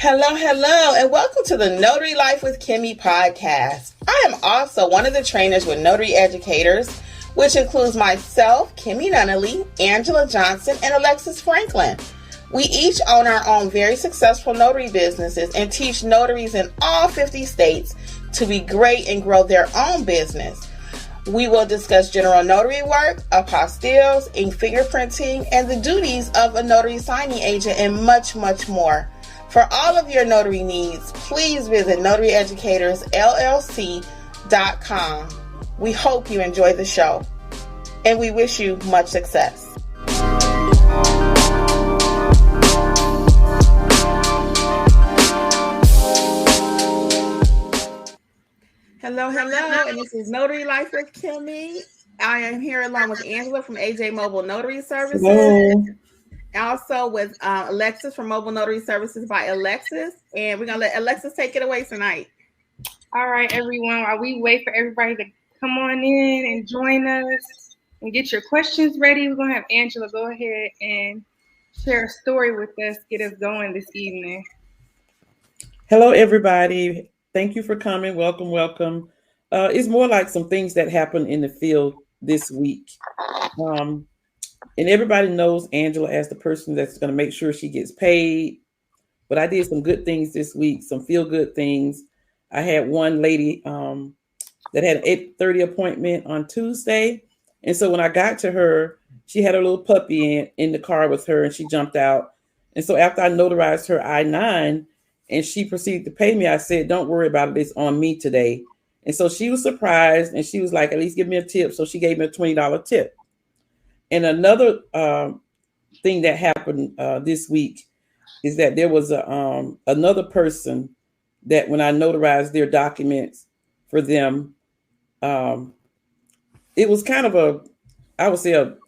Hello, and welcome to the Notary Life with Kimmi Podcast. I am also one of the trainers with Notary Educators, which includes myself, Kimberly Nunnally, Angela Johnson, and Alexis Franklin. We each own our own very successful notary businesses and teach notaries in all 50 states to be great and grow their own business. We will discuss general notary work, apostilles, ink fingerprinting, and the duties of a notary signing agent, and much, much more. For all of your notary needs, please visit notaryeducatorsllc.com. We hope you enjoy the show, and we wish you much success. Hello, and this is Notary Life with Kimmi. I am here along with Angela from AJ Mobile Notary Services. Hello. Also with Alexis from Mobile Notary Services by Alexis. And we're going to let Alexis take it away tonight. All right, everyone. While we wait for everybody to come on in and join us and get your questions ready, we're going to have Angela go ahead and share a story with us, get us going this evening. Hello, everybody. Thank you for coming. Welcome. It's more like some things that happened in the field this week. And everybody knows Angela as the person that's going to make sure she gets paid. But I did some good things this week, some feel-good things. I had one lady that had an 8:30 appointment on Tuesday. And so when I got to her, she had her little puppy in the car with her, and she jumped out. And so after I notarized her I-9 and she proceeded to pay me, I said, don't worry about it. It's on me today. And so she was surprised, and she was like, at least give me a tip. So she gave me a $20 tip. And another thing that happened this week is that there was another person that when I notarized their documents for them, it was kind of an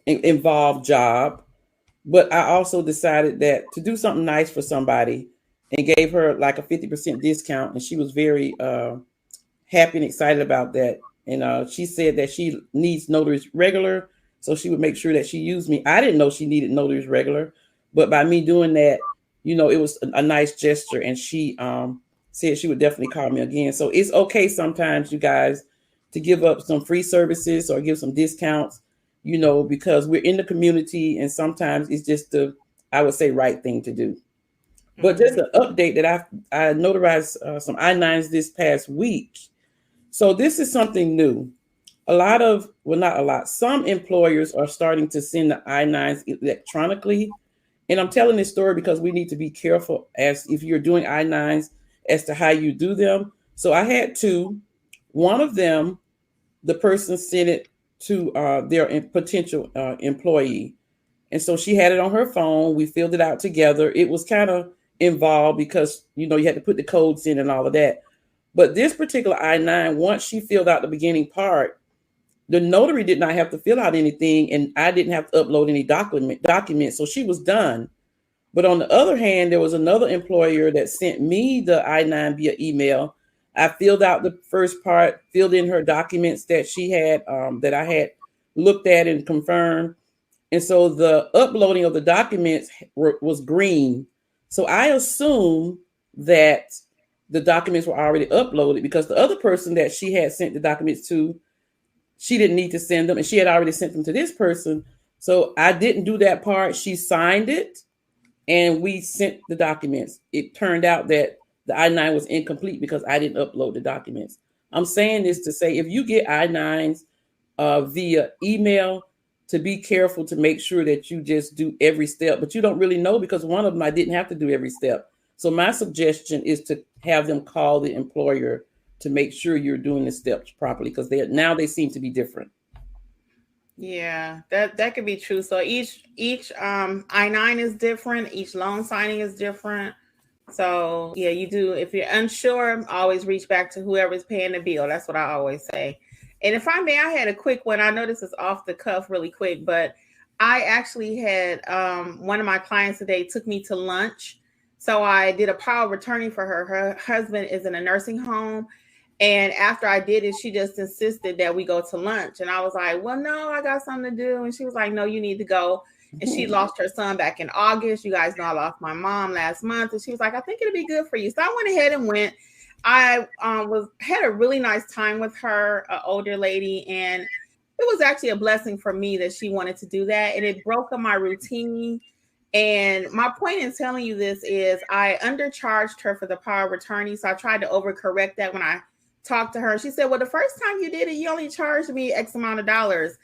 involved job, but I also decided that to do something nice for somebody and gave her like a 50% discount. And she was very happy and excited about that. And she said that she needs notaries regular, so she would make sure that she used me. I didn't know she needed notaries regular, but by me doing that, it was a nice gesture. And she said she would definitely call me again. So it's okay sometimes, you guys, to give up some free services or give some discounts, because we're in the community, and sometimes it's just I would say, right thing to do. Mm-hmm. But just an update that I notarized some I-9s this past week. So this is something new. Some employers are starting to send the I-9s electronically. And I'm telling this story because we need to be careful as if you're doing I-9s as to how you do them. So I had two. One of them, the person sent it to their potential employee. And so she had it on her phone. We filled it out together. It was kind of involved because, you had to put the codes in and all of that. But this particular I-9, once she filled out the beginning part, the notary did not have to fill out anything, and I didn't have to upload any documents. So she was done. But on the other hand, there was another employer that sent me the I-9 via email. I filled out the first part, filled in her documents that she had, that I had looked at and confirmed. And so the uploading of the documents was green. So I assumed that the documents were already uploaded because the other person that she had sent the documents to, she didn't need to send them, and she had already sent them to this person. So I didn't do that part. She signed it, and we sent the documents. It turned out that the I-9 was incomplete because I didn't upload the documents. I'm saying this to say, if you get I-9s via email, to be careful to make sure that you just do every step, but you don't really know because one of them I didn't have to do every step. So my suggestion is to have them call the employer to make sure you're doing the steps properly because they seem to be different. Yeah, that could be true. So each I-9 is different. Each loan signing is different. So yeah, you do. If you're unsure, always reach back to whoever's paying the bill. That's what I always say. And if I may, I had a quick one. I know this is off the cuff really quick, but I actually had one of my clients today took me to lunch. So I did a power of attorney for her. Her husband is in a nursing home. And after I did it, she just insisted that we go to lunch. And I was like, well, no, I got something to do. And she was like, no, you need to go. and she lost her son back in August. You guys know I lost my mom last month, and she was like, I think it'll be good for you. So I went ahead and went. I had a really nice time with her, an older lady, and it was actually a blessing for me that she wanted to do that, and it broke up my routine. And my point in telling you this is I undercharged her for the power of attorney, so I tried to overcorrect that when I talked to her. She said, well, the first time you did it, you only charged me X amount of dollars.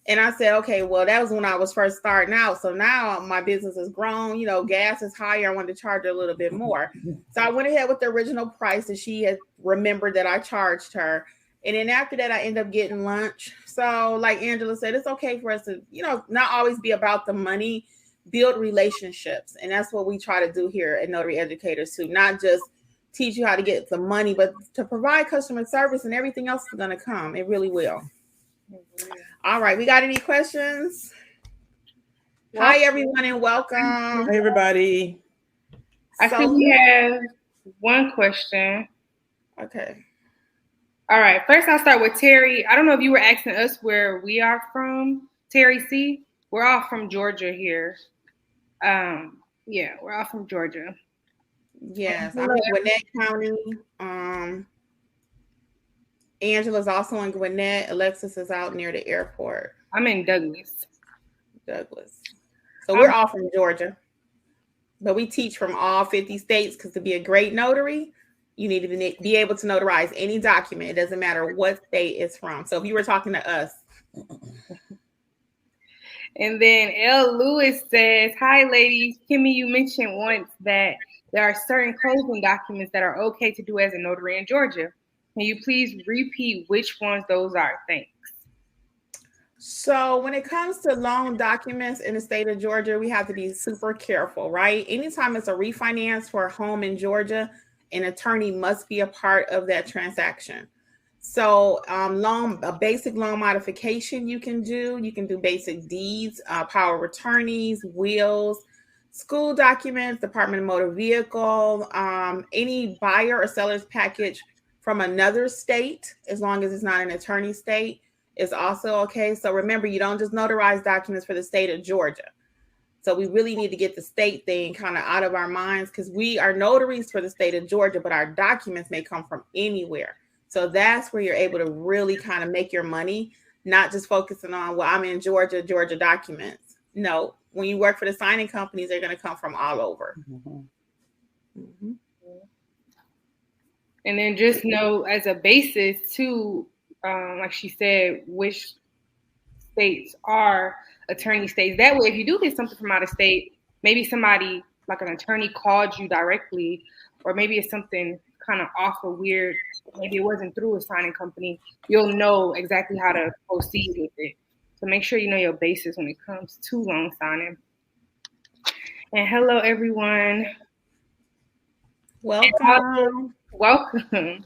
And I said, okay, well, that was when I was first starting out. So now my business has grown, gas is higher. I wanted to charge her a little bit more. So I went ahead with the original price that she had remembered that I charged her. And then after that, I ended up getting lunch. So like Angela said, it's okay for us to, not always be about the money, build relationships. And that's what we try to do here at Notary Educators too, not just teach you how to get the money, but to provide customer service, and everything else is going to come. It really will. All right. We got any questions? Hi, everyone, and welcome. Hi, everybody. I think we have one question. Okay. All right. First, I'll start with Terry. I don't know if you were asking us where we are from. Terry C. We're all from Georgia here. Yeah, we're all from Georgia. Yes, I'm in Gwinnett County. Angela's also in Gwinnett. Alexis is out near the airport. I'm in Douglas. So we're all from Georgia. But we teach from all 50 states because to be a great notary, you need to be able to notarize any document. It doesn't matter what state it's from. So if you were talking to us. And then L. Lewis says, hi, ladies. Kimmi, you mentioned once that there are certain closing documents that are okay to do as a notary in Georgia. Can you please repeat which ones those are? Thanks. So when it comes to loan documents in the state of Georgia, we have to be super careful, right? Anytime it's a refinance for a home in Georgia, an attorney must be a part of that transaction. So a basic loan modification you can do basic deeds, power of attorneys, wills, school documents, Department of Motor Vehicle, any buyer or seller's package from another state, as long as it's not an attorney state, is also okay. So remember, you don't just notarize documents for the state of Georgia. So we really need to get the state thing kind of out of our minds, because we are notaries for the state of Georgia, but our documents may come from anywhere. So that's where you're able to really kind of make your money, not just focusing on, well, I'm in Georgia documents. No, when you work for the signing companies, they're going to come from all over. Mm-hmm. Mm-hmm. And then just know as a basis too, like she said, which states are attorney states. That way, if you do get something from out of state, maybe somebody like an attorney called you directly, or maybe it's something kind of off or weird, maybe it wasn't through a signing company, you'll know exactly how to proceed with it. So make sure you know your basis when it comes to loan signing. And hello, everyone. Welcome. Welcome.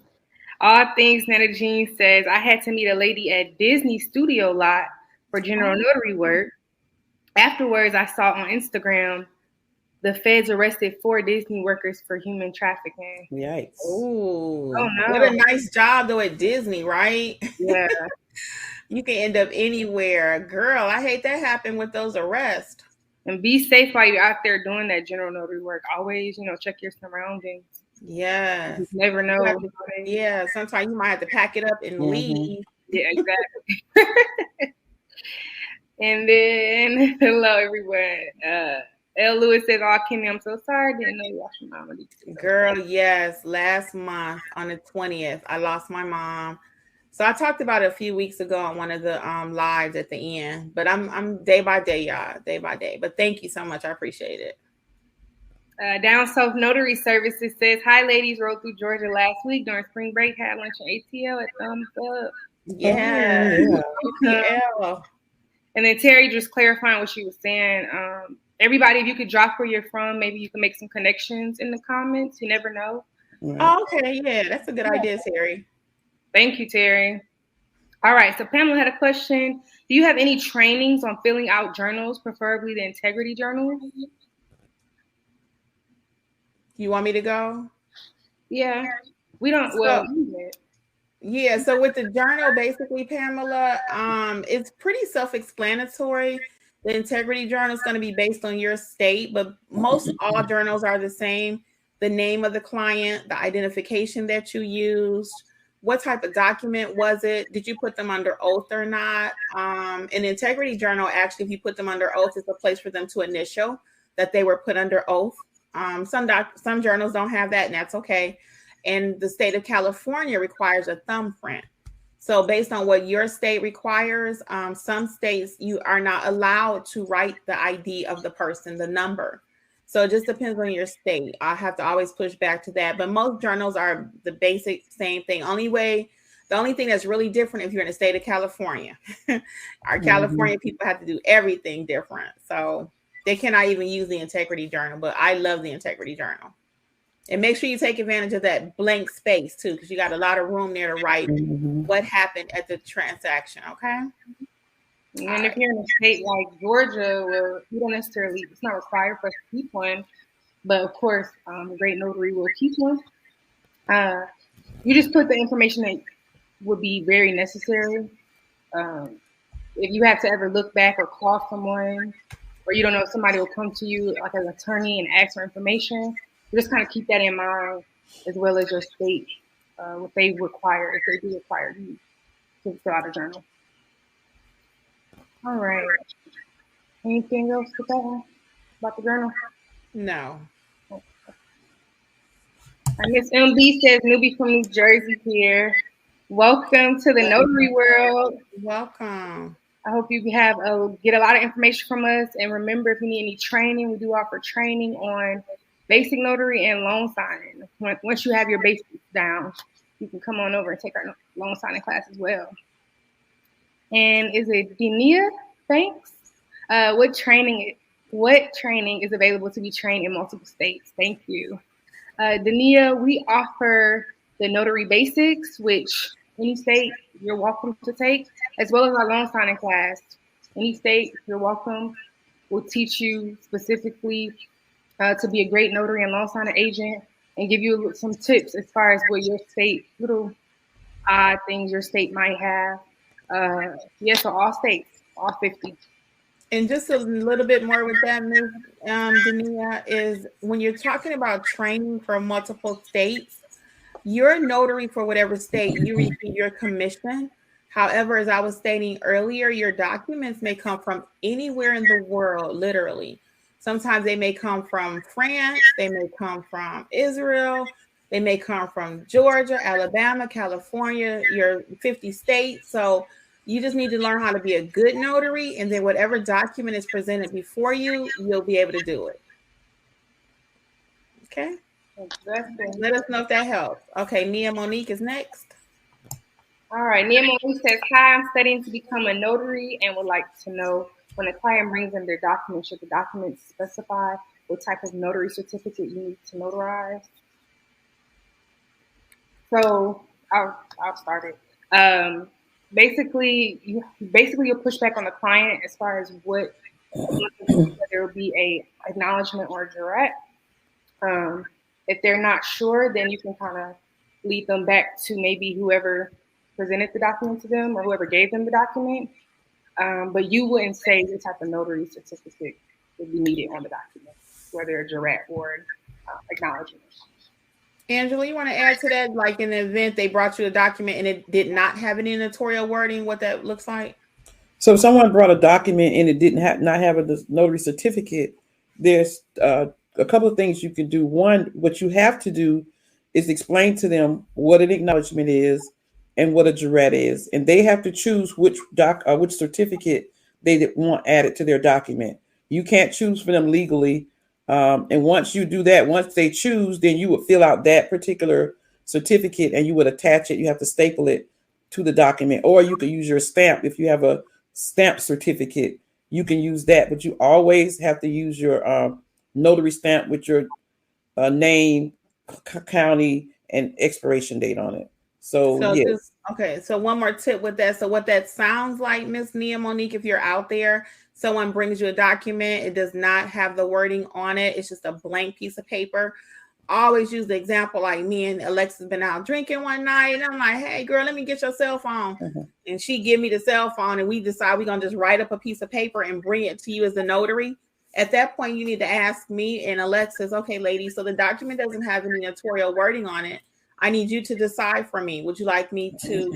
All Things Netta Jean says, I had to meet a lady at Disney Studio Lot for general notary work. Afterwards, I saw on Instagram the feds arrested 4 Disney workers for human trafficking. Yikes. Ooh, oh no. What a nice job though at Disney, right? Yeah. You can end up anywhere. Girl, I hate that happened with those arrests. And be safe while you're out there doing that general notary work. Always, check your surroundings. Yes. You never know. Yeah, sometimes you might have to pack it up and leave. Yeah, exactly. And then, hello, everyone. L. Lewis says, oh, Kimmi, I'm so sorry. Didn't know you lost your mom. Girl, yes. Last month on the 20th, I lost my mom. So I talked about it a few weeks ago on one of the lives at the end. But I'm day by day, y'all. Day by day. But thank you so much. I appreciate it. Down South Notary Services says, hi, ladies. Rode through Georgia last week during spring break. Had lunch in ATL at Thumbs Up. Yeah. ATL. And then Terry just clarifying what she was saying. Everybody, if you could drop where you're from, maybe you can make some connections in the comments. You never know. Oh, okay. Yeah, that's a good idea, Terry. Thank you, Terry. All right. So Pamela had a question. Do you have any trainings on filling out journals, preferably the integrity journals? You want me to go? Yeah. We don't. Yeah, so with the journal, basically, Pamela, it's pretty self-explanatory. The integrity journal is going to be based on your state, but most all journals are the same. The name of the client, the identification that you used, what type of document was it? Did you put them under oath or not? An integrity journal, actually, if you put them under oath, is a place for them to initial that they were put under oath. Some journals don't have that, and that's okay. And the state of California requires a thumbprint. So based on what your state requires, some states you are not allowed to write the ID of the person, the number. So it just depends on your state. I have to always push back to that. But most journals are the basic same thing. The only thing that's really different if you're in the state of California. Our California people have to do everything different. So they cannot even use the integrity journal. But I love the integrity journal. And make sure you take advantage of that blank space too, because you got a lot of room there to write what happened at the transaction. Okay. And if you're in a state like Georgia, where you don't necessarily, it's not required for us to keep one, but of course, the great notary will keep one. You just put the information that would be very necessary. If you have to ever look back or call someone, or you don't know if somebody will come to you like an attorney and ask for information, just kind of keep that in mind, as well as your state, what they require, if they do require you to fill out a journal. All right. Anything else with that one about the journal? No. Miss MB says, newbie from New Jersey here. Welcome to the notary world. Welcome. I hope you get a lot of information from us. And remember, if you need any training, we do offer training on basic notary and loan signing. Once you have your basics down, you can come on over and take our loan signing class as well. And is it Denia? Thanks. What training is available to be trained in multiple states? Thank you. Denia, we offer the notary basics, which any state you're welcome to take, as well as our loan signing class. Any state you're welcome. We'll teach you specifically to be a great notary and loan signing agent, and give you some tips as far as what your state, little odd things your state might have. So all states, all 50. And just a little bit more with that, Ms. Denia, is when you're talking about training for multiple states, you're a notary for whatever state, you receive your commission. However, as I was stating earlier, your documents may come from anywhere in the world, literally. Sometimes they may come from France, they may come from Israel, they may come from Georgia, Alabama, California, your 50 states. So you just need to learn how to be a good notary, and then whatever document is presented before you, you'll be able to do it. Okay? Exactly. Let us know if that helps. Okay, Nia Monique is next. All right, Nia Monique says, hi, I'm studying to become a notary and would like to know, when a client brings in their documents, should the documents specify what type of notary certificate you need to notarize? So I'll start it. Basically, you'll push back on the client as far as what there will be a acknowledgement or a jurat. If they're not sure, then you can kind of lead them back to maybe whoever presented the document to them or whoever gave them the document. But you wouldn't say what type of notary certificate would be needed on the document, whether a jurat or acknowledgement. Angela, you want to add to that? Like in the event they brought you a document and it did not have any notarial wording, what that looks like? So if someone brought a document and it didn't not have a notary certificate, there's a couple of things you can do. One, what you have to do is explain to them what an acknowledgement is and what a jurat is, and they have to choose which certificate they want added to their document. You can't choose for them legally. And once you do that, once they choose, then you would fill out that particular certificate and you would attach it. You have to staple it to the document, or you could use your stamp. If you have a stamp certificate, you can use that, but you always have to use your notary stamp with your name, county, and expiration date on it. So yes. Okay. So one more tip with that. So what that sounds like, Miss Nia Monique, if you're out there, someone brings you a document, it does not have the wording on it. It's just a blank piece of paper. I always use the example like me and Alexis been out drinking one night, and I'm like, hey girl, let me get your cell phone. And she give me the cell phone, and we decide we're gonna just write up a piece of paper and bring it to you as the notary. At that point, you need to ask me and Alexis, okay, ladies, so the document doesn't have any notarial wording on it. I need you to decide for me. Would you like to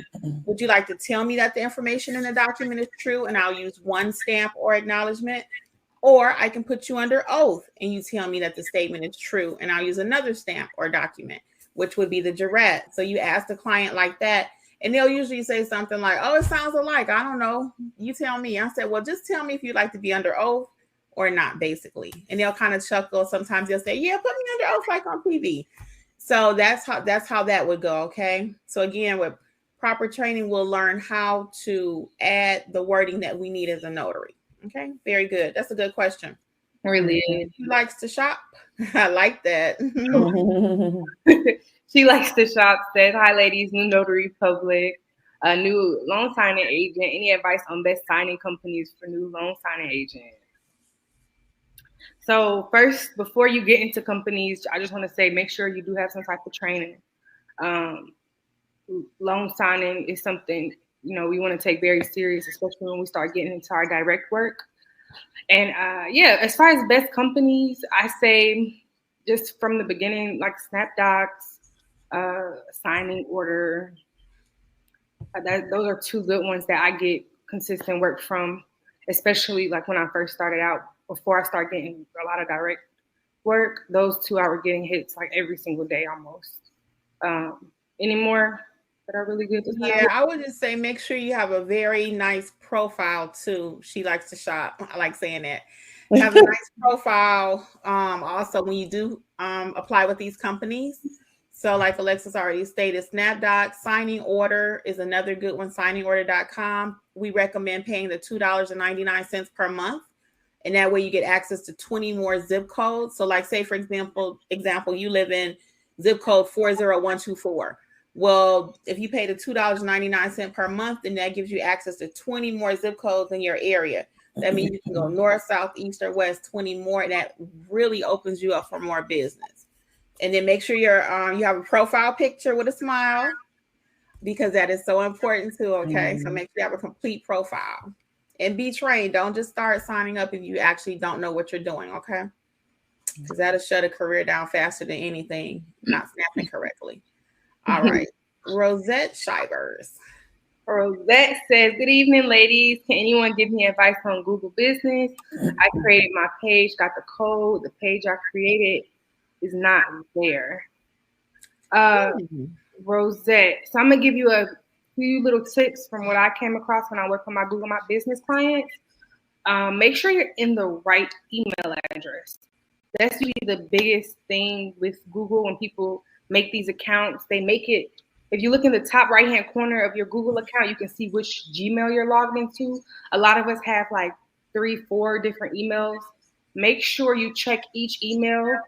tell me that the information in the document is true and I'll use one stamp or acknowledgement? Or I can put you under oath and you tell me that the statement is true and I'll use another stamp or document, which would be the jurat. So you ask the client like that, and they'll usually say something like, oh, it sounds alike. I don't know. You tell me. I said, well, just tell me if you'd like to be under oath or not, basically. And they'll kind of chuckle. Sometimes they'll say, yeah, put me under oath like on TV. So that's how that would go. Okay. So again, with proper training, we'll learn how to add the wording that we need as a notary. Okay. Very good. That's a good question. Really? Who likes to shop? I like that. She likes to shop. Says, hi, ladies. New notary public. A new loan signing agent. Any advice on best signing companies for new loan signing agent? So first, before you get into companies, I just want to say, make sure you do have some type of training. Loan signing is something, we want to take very serious, especially when we start getting into our direct work. And as far as best companies, I say just from the beginning, like SnapDocs, Signing Order. Those are two good ones that I get consistent work from, especially like when I first started out. Before I start getting a lot of direct work, those two I were getting hits like every single day almost. Any more that are really good? Yeah, I would just say make sure you have a very nice profile too. She likes to shop. I like saying that. Have a nice profile. Also, when you do apply with these companies. So like Alexis already stated, SnapDocs, Signing Order is another good one, signingorder.com. We recommend paying the $2.99 per month. And that way you get access to 20 more zip codes. So like say, for example, you live in zip code 40124. Well, if you pay the $2.99 per month, then that gives you access to 20 more zip codes in your area. That means you can go north, south, east, or west, 20 more. And that really opens you up for more business. And then make sure you have a profile picture with a smile, because that is so important too. Okay. So make sure you have a complete profile. And be trained. Don't just start signing up if you actually don't know what you're doing, okay? Because that'll shut a career down faster than anything, not snapping correctly. All right. Rosette Shivers. Rosette says, good evening, ladies. Can anyone give me advice on Google Business? I created my page, got the code. The page I created is not there. Rosette. So I'm going to give you a few little tips from what I came across when I work with my Google My Business clients. Make sure you're in the right email address. That's usually the biggest thing with Google when people make these accounts. They make it, if you look in the top right-hand corner of your Google account, you can see which Gmail you're logged into. A lot of us have like 3-4 different emails. Make sure you check each email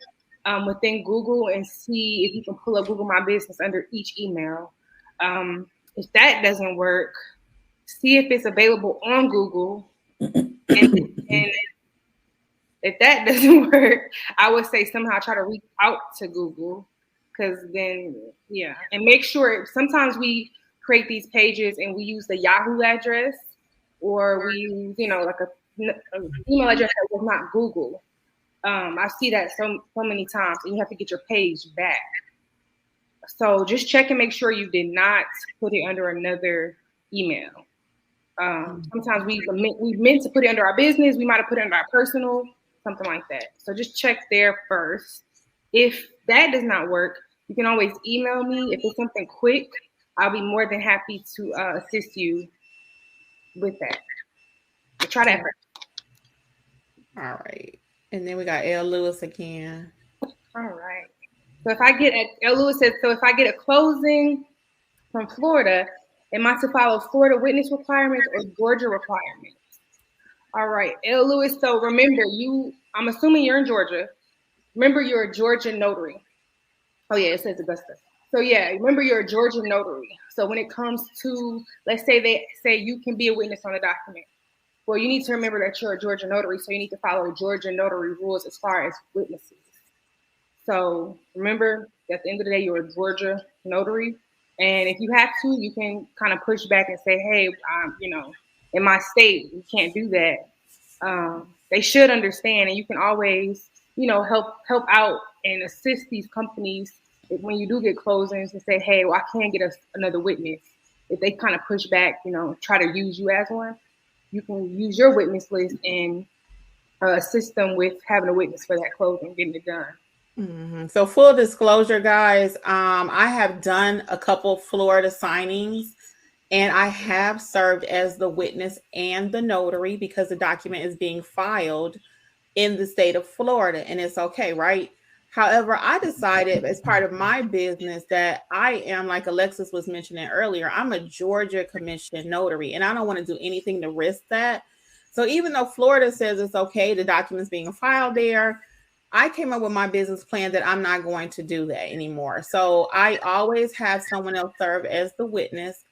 within Google and see if you can pull up Google My Business under each email. If that doesn't work, see if it's available on Google. And if that doesn't work, I would say somehow try to reach out to Google, because then, and make sure sometimes we create these pages and we use the Yahoo address, or we use, like an email address that was not Google. I see that so many times, and you have to get your page back. So just check and make sure you did not put it under another email. Sometimes we meant to put it under our business. We might have put it under our personal, something like that. So just check there first. If that does not work, you can always email me. If it's something quick, I'll be more than happy to assist you with that. So try that first. All right. And then we got L. Lewis again. All right. So if I get L. Lewis says, so if I get a closing from Florida, am I to follow Florida witness requirements or Georgia requirements? All right, L. Lewis. So remember, I'm assuming you're in Georgia. Remember, you're a Georgia notary. Oh yeah, it says Augusta. So yeah, remember you're a Georgia notary. So when it comes to, let's say they say you can be a witness on a document. Well, you need to remember that you're a Georgia notary, so you need to follow Georgia notary rules as far as witnesses. So remember, at the end of the day, you're a Georgia notary. And if you have to, you can kind of push back and say, hey, in my state, you can't do that. They should understand, and you can always, help out and assist these companies when you do get closings and say, hey, well, I can't get another witness. If they kind of push back, try to use you as one, you can use your witness list and assist them with having a witness for that closing, getting it done. Mm-hmm. So full disclosure, guys, I have done a couple Florida signings, and I have served as the witness and the notary because the document is being filed in the state of Florida, and it's okay, right? However, I decided as part of my business that I am, like Alexis was mentioning earlier, I'm a Georgia commissioned notary, and I don't want to do anything to risk that. So even though Florida says it's okay, the document's being filed there, I came up with my business plan that I'm not going to do that anymore. So I always have someone else serve as the witness,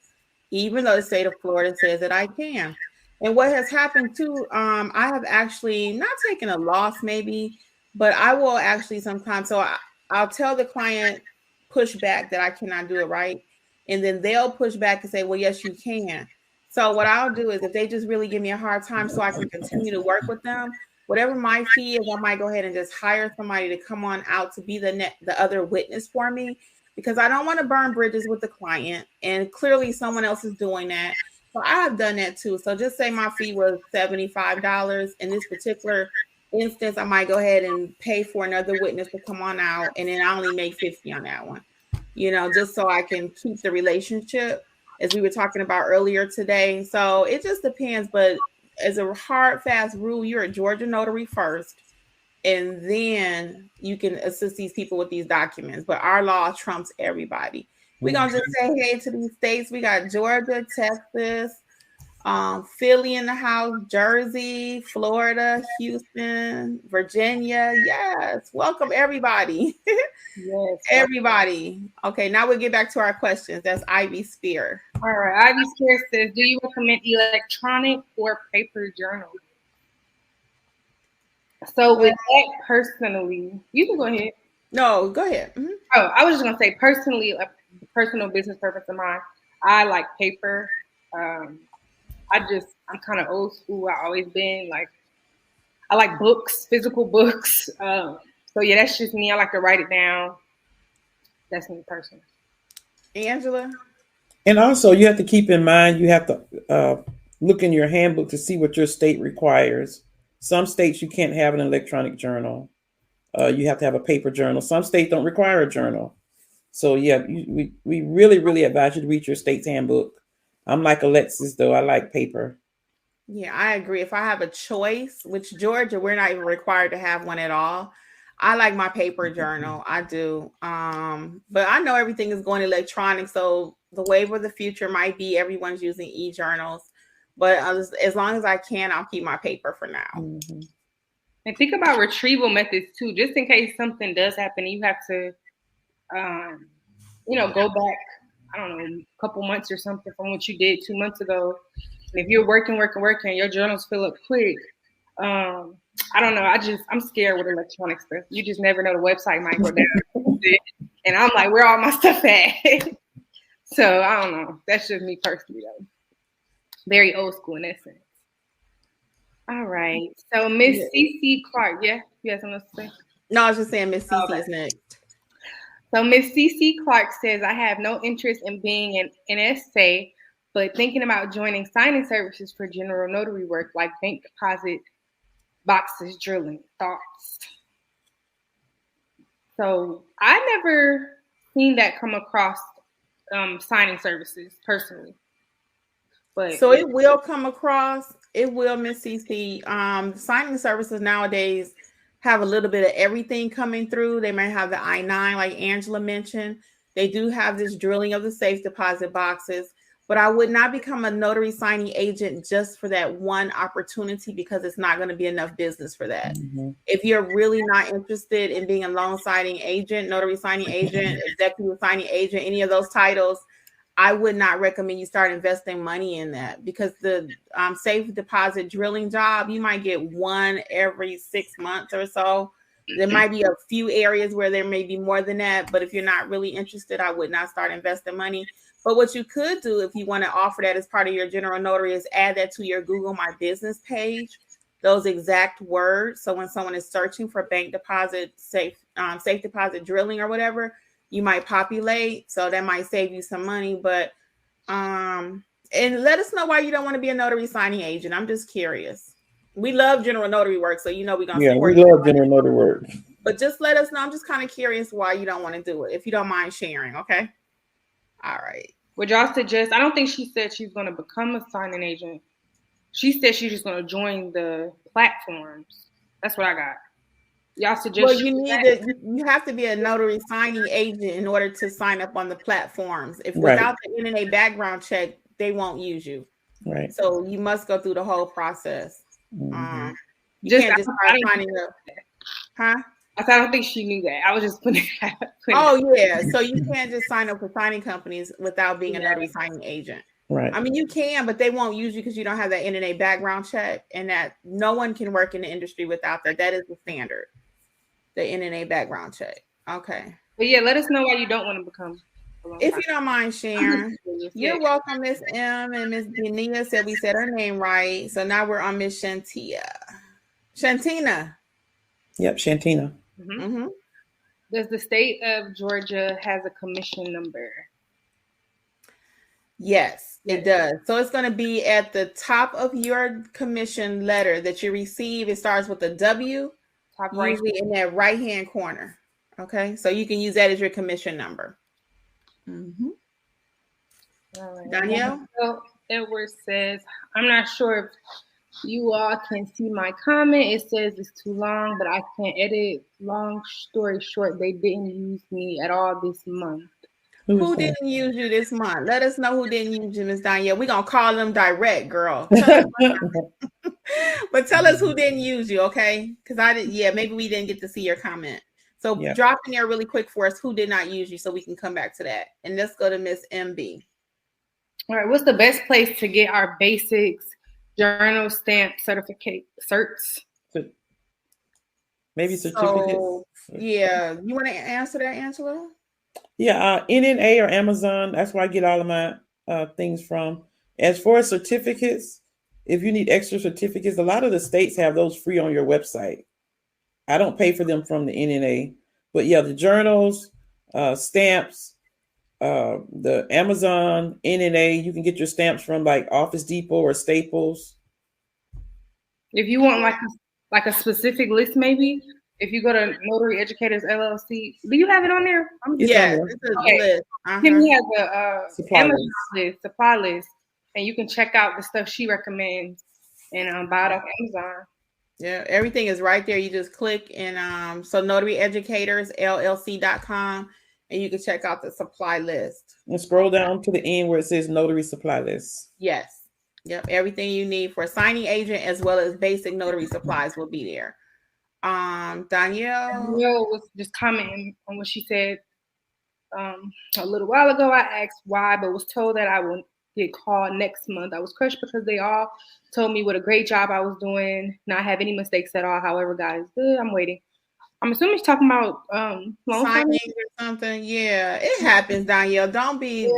even though the state of Florida says that I can. And what has happened too, I have actually not taken a loss maybe, but I will actually sometimes, I'll tell the client, push back that I cannot do it right. And then they'll push back and say, well, yes, you can. So what I'll do is if they just really give me a hard time so I can continue to work with them, whatever my fee is, I might go ahead and just hire somebody to come on out to be the other witness for me, because I don't want to burn bridges with the client. And clearly someone else is doing that. So I have done that too. So just say my fee was $75. In this particular instance, I might go ahead and pay for another witness to come on out, and then I only make $50 on that one, just so I can keep the relationship, as we were talking about earlier today. So it just depends. But as a hard, fast rule, you're a Georgia notary first, and then you can assist these people with these documents. But our law trumps everybody. We're going to just say hey to these states. We got Georgia, Texas, Philly in the house, Jersey, Florida, Houston, Virginia. Yes. Welcome, everybody. Yes. Everybody. Okay, now we'll get back to our questions. That's Ivy Spear. All right. Ivy Spear says, do you recommend electronic or paper journal? So with that, personally, you can go ahead. No, go ahead. Mm-hmm. Oh, I was just going to say, personally, a personal business purpose of mine, I like paper. I'm kind of old school. I've always been I like books, physical books. So yeah, that's just me. I like to write it down. That's me personally. Angela? And also you have to keep in mind, you have to look in your handbook to see what your state requires. Some states you can't have an electronic journal. You have to have a paper journal. Some states don't require a journal. So yeah, we really, really advise you to read your state's handbook. I'm like Alexis, though. I like paper. Yeah, I agree. If I have a choice, which Georgia, we're not even required to have one at all. I like my paper journal. I do. But I know everything is going electronic. So the wave of the future might be everyone's using e-journals. But as long as I can, I'll keep my paper for now. Mm-hmm. And think about retrieval methods too, just in case something does happen. You have to, go back, I don't know, a couple months or something from what you did 2 months ago. And if you're working, your journals fill up quick. I don't know. I'm scared with electronic stuff. You just never know. The website might go down. And I'm like, where all my stuff at? So I don't know. That's just me personally, though. Very old school in that sense. All right. So Miss CC Clark, yeah, you have something else to say? No, I was just saying Miss CC is next. So Miss CC Clark says, I have no interest in being an NSA, but thinking about joining signing services for general notary work like bank deposit boxes, drilling. Thoughts? So I never seen that come across signing services personally. But so it will come across. It will, Miss CC. Signing services nowadays have a little bit of everything coming through. They might have the I-9, like Angela mentioned. They do have this drilling of the safe deposit boxes. But I would not become a notary signing agent just for that one opportunity, because it's not going to be enough business for that. Mm-hmm. If you're really not interested in being a loan signing agent, notary signing agent, executive signing agent, any of those titles, I would not recommend you start investing money in that, because the safe deposit drilling job, you might get one every 6 months or so. There might be a few areas where there may be more than that, but if you're not really interested, I would not start investing money. But what you could do if you want to offer that as part of your general notary is add that to your Google My Business page, those exact words. So when someone is searching for bank deposit, safe deposit drilling or whatever, you might populate. So that might save you some money. But and let us know why you don't want to be a notary signing agent. I'm just curious. We love general notary work, so we're gonna support you. We love general notary work. But just let us know. I'm just kind of curious why you don't want to do it. If you don't mind sharing, okay? All right. Would y'all suggest? I don't think she said she's going to become a signing agent. She said she's just going to join the platforms. That's what I got. Y'all suggest? Well, you have to be a notary signing agent in order to sign up on the platforms. If without the NNA background check, they won't use you. Right. So you must go through the whole process. Mm-hmm. You can't just start signing up. Huh? I don't think she knew that. I was just putting yeah. So you can't just sign up for signing companies without being a notary signing agent. Right. I mean, you can, but they won't use you because you don't have that NNA background check, and that no one can work in the industry without that. That is the standard. The NNA background check. Okay. But yeah, let us know why you don't want to become. If you don't mind sharing. You're welcome, Miss M, and Miss Denia said we said her name right. So now we're on Miss Shantina. Yep, Shantina. Mm-hmm. Does the state of Georgia has a commission number? Yes, it does. So it's going to be at the top of your commission letter that you receive. It starts with a W, top right, usually in that right-hand corner. Okay, so you can use that as your commission number. Mm-hmm. All right. Danielle? So Edward says, I'm not sure if you all can see my comment. It says it's too long, but I can edit. Long story short, they didn't use me at all this month. Who didn't use you this month? Let us know who didn't use you, Miss Danielle. We're going to call them direct, girl. But tell us who didn't use you, okay? Because maybe we didn't get to see your comment. So drop in there really quick for us who did not use you so we can come back to that. And let's go to Miss MB. All right. What's the best place to get our basics, journal stamp certificate certs? Maybe certificates. You want to answer that, Angela? Yeah, NNA or Amazon. That's where I get all of my things from. As far as certificates, if you need extra certificates, a lot of the states have those free on your website. I don't pay for them from the NNA, but the journals, stamps, the Amazon, NNA, you can get your stamps from like Office Depot or Staples. If you want like a specific list, maybe if you go to Notary Educators LLC, do you have it on there? It's a list. Kimmi has a Amazon list, supply list, and you can check out the stuff she recommends and buy it off Amazon. Yeah, everything is right there. You just click and so Notary Educators LLC.com, and you can check out the supply list. And scroll down to the end where it says Notary Supply List. Yes. Yep. Everything you need for a signing agent as well as basic notary supplies will be there. Danielle was just commenting on what she said a little while ago. I asked why, but was told that I will get called next month. I was crushed because they all told me what a great job I was doing, not have any mistakes at all. However, God is good. I'm waiting. I'm assuming she's talking about signing or something. Yeah, it happens, Danielle. Don't be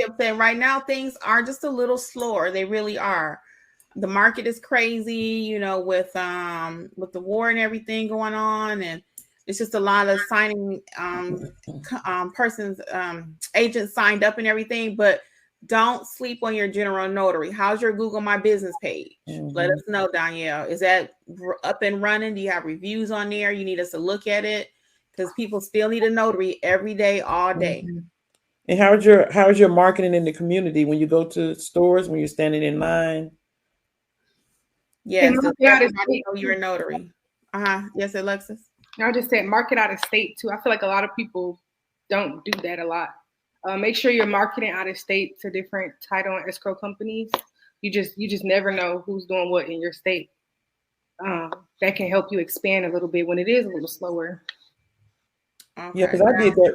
upset. Right now, things are just a little slower. They really are. The market is crazy, with the war and everything going on, and it's just a lot of signing agents signed up and everything. But don't sleep on your general notary. How's your Google My Business page? Mm-hmm. Let us know, Danielle. Is that up and running? Do you have reviews on there? You need us to look at it because people still need a notary every day, all day. Mm-hmm. And how's your marketing in the community when you go to stores, when you're standing in line? Yes, everybody know you're a notary. Yes, Alexis. I just said market out of state too. I feel like a lot of people don't do that a lot. Make sure you're marketing out of state to different title and escrow companies. You just never know who's doing what in your state. That can help you expand a little bit when it is a little slower. Okay. Yeah, because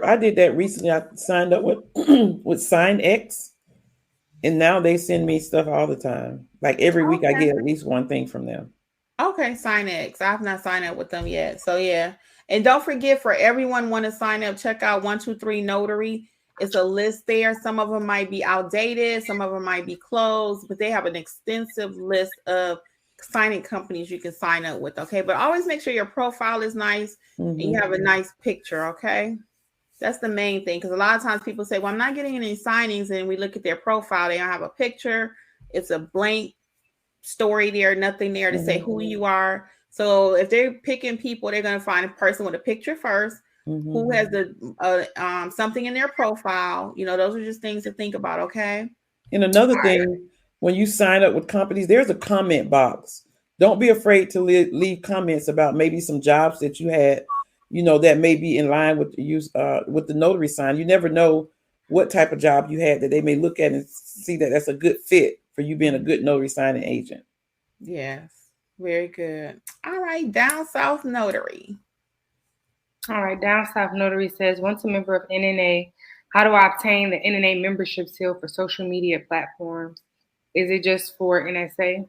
I did that recently. I signed up with SignX, and now they send me stuff all the time. Like every week, I get at least one thing from them. Okay, SignX. I've not signed up with them yet. So yeah, And don't forget, for everyone want to sign up, check out 123 Notary. It's a list there. Some of them might be outdated, some of them might be closed, but they have an extensive list of signing companies you can sign up with. Okay, but always make sure your profile is nice and you have a nice picture. Okay, that's the main thing, because a lot of times people say, well, I'm not getting any signings, and we look at their profile, they don't have a picture, it's a blank story there, nothing there to say who you are. So if they're picking people, they're going to find a person with a picture first, who has the something in their profile. You know, those are just things to think about. Okay. And another thing, when you sign up with companies, there's a comment box. Don't be afraid to leave comments about maybe some jobs that you had, you know, that may be in line with the use with the notary sign. You never know what type of job you had that they may look at and see that that's a good fit for you being a good notary signing agent. Yes, very good. All right, Down South Notary. All right, Down South Notary says, once a member of NNA, how do I obtain the NNA membership seal for social media platforms? Is it just for NSA?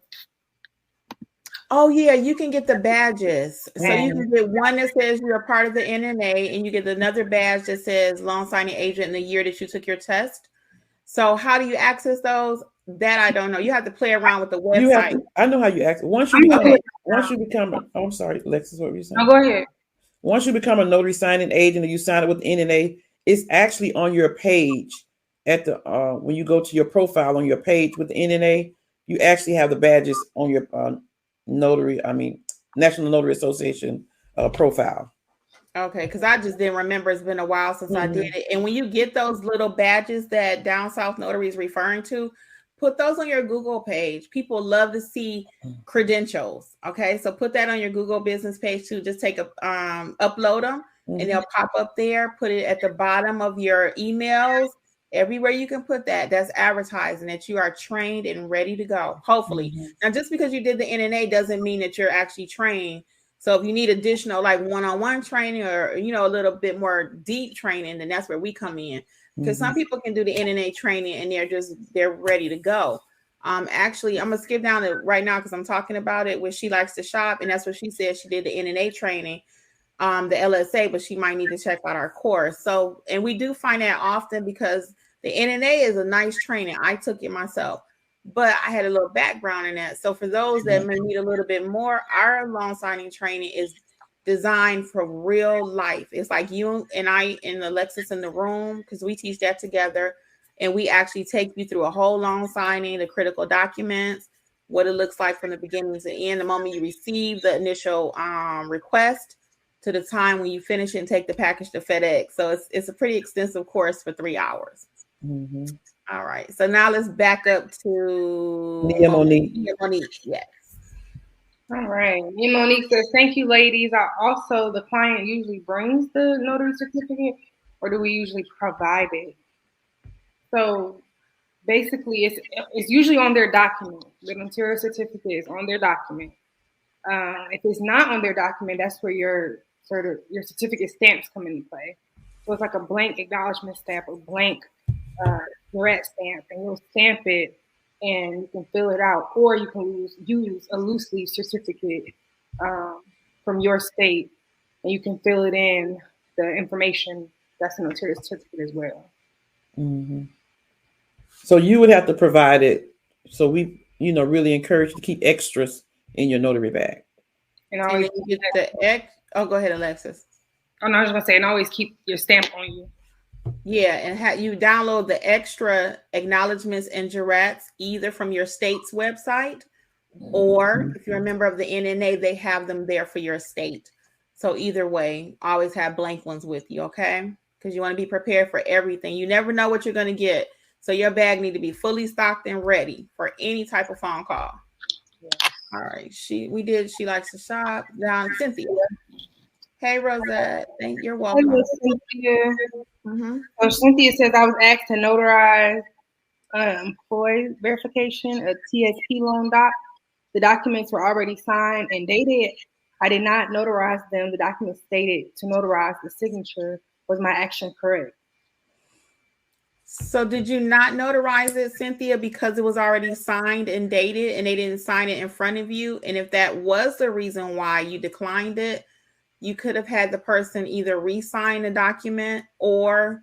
Oh yeah, you can get the badges. So you can get one that says you're a part of the NNA, and you get another badge that says loan signing agent in the year that you took your test. So how do you access those? That I don't know. You have to play around with the website. I know how you access. Once you become I'm sorry, Alexis, what were you saying? No, go ahead. Once you become a notary signing agent and you sign up with NNA, it's actually on your page at the when you go to your profile on your page with the NNA, you actually have the badges on your National Notary Association profile. Okay, because I just didn't remember. It's been a while since I did it. And when you get those little badges that Down South Notary is referring to, put those on your Google page. People love to see credentials. Okay, so put that on your Google business page too. Just take upload them, and they'll pop up there. Put it at the bottom of your emails. Everywhere you can put that, that's advertising that you are trained and ready to go. Hopefully. Now, just because you did the NNA doesn't mean that you're actually trained. So if you need additional like one-on-one training or, you know, a little bit more deep training, then that's where we come in. Because some people can do the NNA training and they're ready to go. Actually, I'm going to skip down to right now because I'm talking about it where she likes to shop. And that's what she said. She did the NNA training, the LSA, but she might need to check out our course. So, and we do find that often because the NNA is a nice training. I took it myself, but I had a little background in that. So for those that may need a little bit more, our loan signing training is designed for real life. It's like you and I and Alexis in the room, because we teach that together. And we actually take you through a whole loan signing, the critical documents, what it looks like from the beginning to the end, the moment you receive the initial request to the time when you finish it and take the package to FedEx. So it's a pretty extensive course for 3 hours. All right. So now let's back up to Monique. Yes. All right. Monique says, thank you, ladies. Also, the client usually brings the notary certificate, or do we usually provide it? So basically, it's usually on their document. The notarial certificate is on their document. If it's not on their document, that's where your certificate stamps come into play. So it's like a blank acknowledgement stamp, a blank direct stamp, and you'll stamp it and you can fill it out, or you can use a loose leaf certificate from your state, and you can fill it in the information that's in the notarial certificate as well. So you would have to provide it. So we, really encourage you to keep extras in your notary bag. And always get go ahead, Alexis. Oh no, I was gonna say, and always keep your stamp on you. Yeah, and you download the extra acknowledgments and jurats either from your state's website, or if you're a member of the NNA, they have them there for your state. So either way, always have blank ones with you, okay? Because you want to be prepared for everything. You never know what you're going to get. So your bag need to be fully stocked and ready for any type of phone call. Yes. All right. She likes to shop. Down Cynthia. Hey, Rosette. You're welcome. Hello, Cynthia. So Cynthia says, I was asked to notarize employee verification, a TSP loan doc. The documents were already signed and dated. I did not notarize them. The documents stated to notarize the signature. Was my action correct? So did you not notarize it, Cynthia, because it was already signed and dated and they didn't sign it in front of you? And if that was the reason why you declined it, you could have had the person either re-sign the document or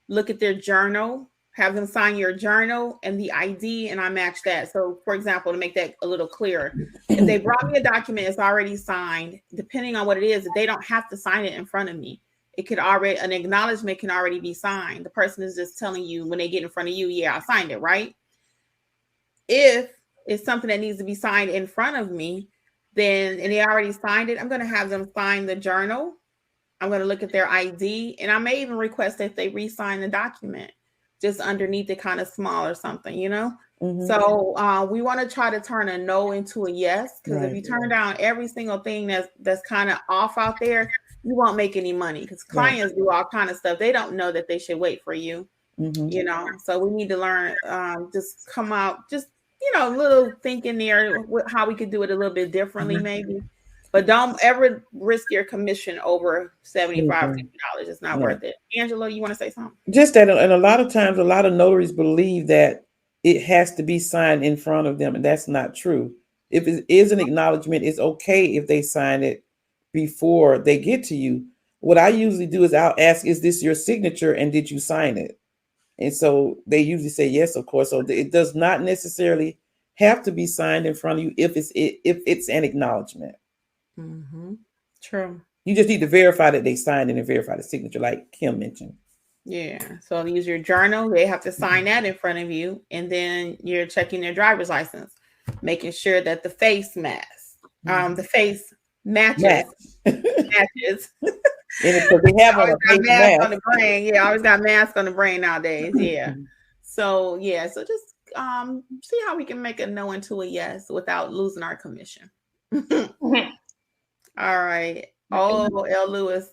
look at their journal, have them sign your journal and the ID, and I match that. So, for example, to make that a little clearer, if they brought me a document, it's already signed, depending on what it is, they don't have to sign it in front of me. It could already, an acknowledgement can already be signed. The person is just telling you when they get in front of you, yeah, I signed it, right? If it's something that needs to be signed in front of me, then, and they already signed it, I'm going to have them sign the journal. I'm going to look at their ID, and I may even request that they re-sign the document just underneath it, kind of small or something, you know? Mm-hmm. So we want to try to turn a no into a yes, because if you turn down every single thing that's kind of off out there, you won't make any money, because clients do all kind of stuff. They don't know that they should wait for you, you know? So we need to learn, just come out, just, you know, a little thinking there, how we could do it a little bit differently, maybe. But don't ever risk your commission over $75, $50. It's not worth it. Angela, you want to say something? Just that, and a lot of times, a lot of notaries believe that it has to be signed in front of them, and that's not true. If it is an acknowledgement, it's okay if they sign it before they get to you. What I usually do is I'll ask, is this your signature, and did you sign it? And so they usually say yes, of course. So it does not necessarily have to be signed in front of you if it's an acknowledgement. Mm-hmm. True. You just need to verify that they signed it and verify the signature, like Kim mentioned. Yeah. So use your journal. They have to sign that in front of you, and then you're checking their driver's license, making sure that the face the face matches. Matches. And because they have a mask on the brain. Yeah, always got mask on the brain nowadays. Yeah. So yeah. So just see how we can make a no into a yes without losing our commission. All right. Oh, L. Lewis,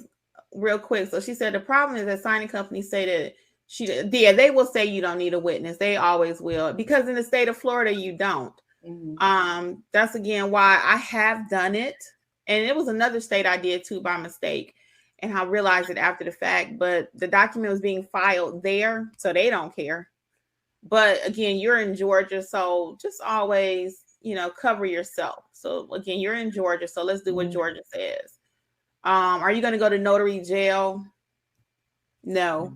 real quick. So she said the problem is that signing companies say that they will say you don't need a witness. They always will, because in the state of Florida you don't. Mm-hmm. That's again why I have done it, and it was another state I did too by mistake, and I realized it after the fact. But the document was being filed there, so they don't care. But again, you're in Georgia, so just always, you know, cover yourself. So again, you're in Georgia, so let's do what Georgia says. Are you going to go to notary jail? No,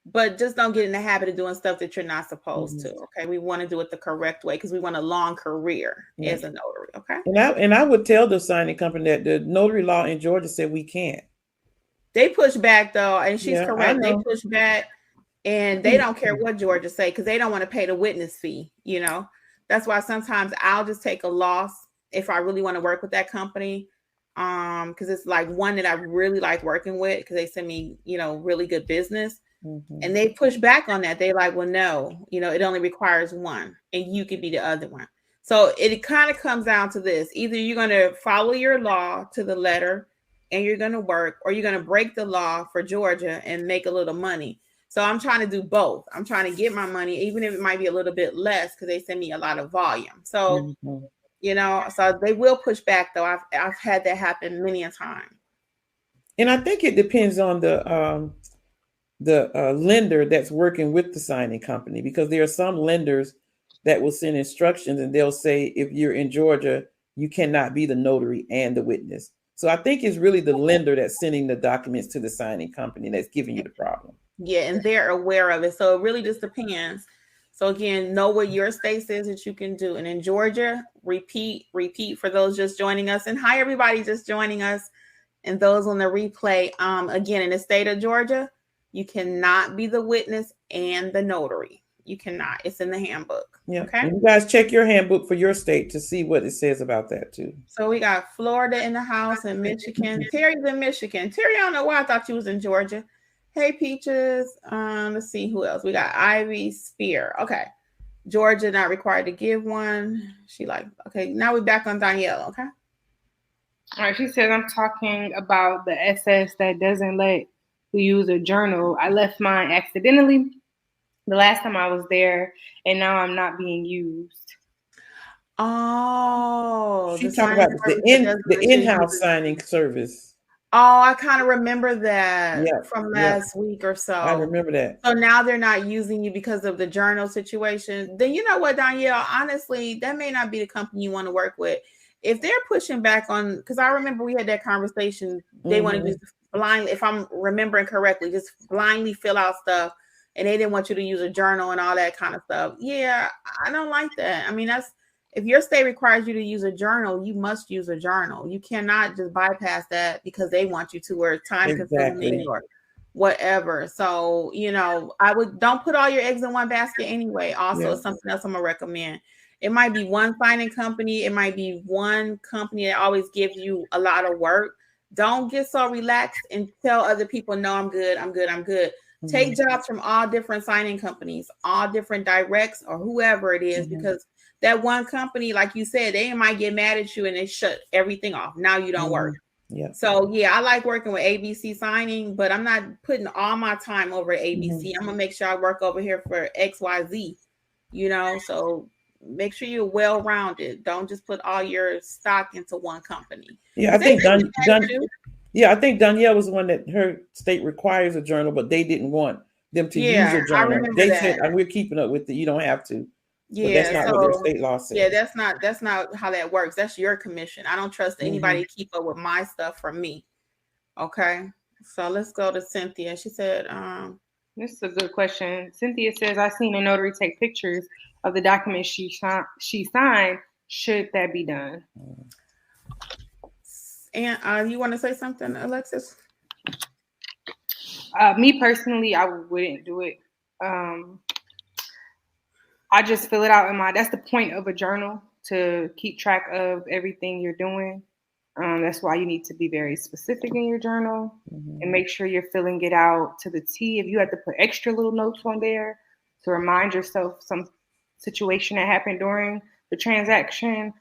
but just don't get in the habit of doing stuff that you're not supposed to. Okay, we want to do it the correct way because we want a long career as a notary. Okay, and I would tell the signing company that the notary law in Georgia said we can't. They push back though, and she's correct. They push back, and they don't care what Georgia say because they don't want to pay the witness fee. You know. That's why sometimes I'll just take a loss if I really want to work with that company, because it's like one that I really like working with because they send me, you know, really good business. And they push back on that. They like, well, no, you know, it only requires one and you could be the other one. So it kind of comes down to this. Either you're going to follow your law to the letter and you're going to work, or you're going to break the law for Georgia and make a little money. So I'm trying to do both. I'm trying to get my money, even if it might be a little bit less because they send me a lot of volume. So, you know, so they will push back though. I've had that happen many a time. And I think it depends on the lender that's working with the signing company, because there are some lenders that will send instructions and they'll say, if you're in Georgia, you cannot be the notary and the witness. So I think it's really the lender that's sending the documents to the signing company that's giving you the problem. Yeah, and they're aware of it. So it really just depends. So again, know what your state says that you can do. And in Georgia, repeat for those just joining us. And hi, everybody just joining us. And those on the replay. Again, in the state of Georgia, you cannot be the witness and the notary. You cannot. It's in the handbook. Yeah. Okay. And you guys check your handbook for your state to see what it says about that too. So we got Florida in the house and Michigan. Terry's in Michigan. Terry, I don't know why I thought you was in Georgia. Hey, Peaches. Let's see who else. We got Ivy Spear. Okay. Georgia not required to give one. She like, okay, now we're back on Danielle. Okay. All right. She says, I'm talking about the SS that doesn't let you use a journal. I left mine accidentally the last time I was there, and now I'm not being used. Oh, she's talking about the in-house signing service. Oh, I kind of remember that from last week or so. I remember that. So now they're not using you because of the journal situation. Then you know what, Danielle, honestly, that may not be the company you want to work with. if they're pushing back on, because I remember we had that conversation, they want to just blindly, if I'm remembering correctly, just blindly fill out stuff, and they didn't want you to use a journal and all that kind of stuff. Yeah, I don't like that. I mean, if your state requires you to use a journal, you must use a journal. You cannot just bypass that because they want you to, or it's time consuming or whatever. So, don't put all your eggs in one basket anyway. Also, it's something else I'm gonna recommend. It might be one signing company. It might be one company that always gives you a lot of work. Don't get so relaxed and tell other people, no, I'm good. Take jobs from all different signing companies, all different directs or whoever it is, because that one company, like you said, they might get mad at you and they shut everything off. Now you don't work. Yeah. So I like working with ABC Signing, but I'm not putting all my time over at ABC. I'm gonna make sure I work over here for XYZ, so make sure you're well-rounded. Don't just put all your stock into one company. Yeah, I think I think Danielle was the one that her state requires a journal, but they didn't want them to use a journal. They said, we're keeping up with it. You don't have to. But that's not what their state law says. Yeah, that's not how that works. That's your commission. I don't trust anybody to keep up with my stuff for me. Okay. So let's go to Cynthia. She said, this is a good question. Cynthia says, I've seen a notary take pictures of the documents she signed. Should that be done? And you want to say something, Alexis? Me personally, I wouldn't do it. I just fill it out that's the point of a journal, to keep track of everything you're doing. That's why you need to be very specific in your journal and make sure you're filling it out to the T. If you have to put extra little notes on there to remind yourself some situation that happened during the transaction,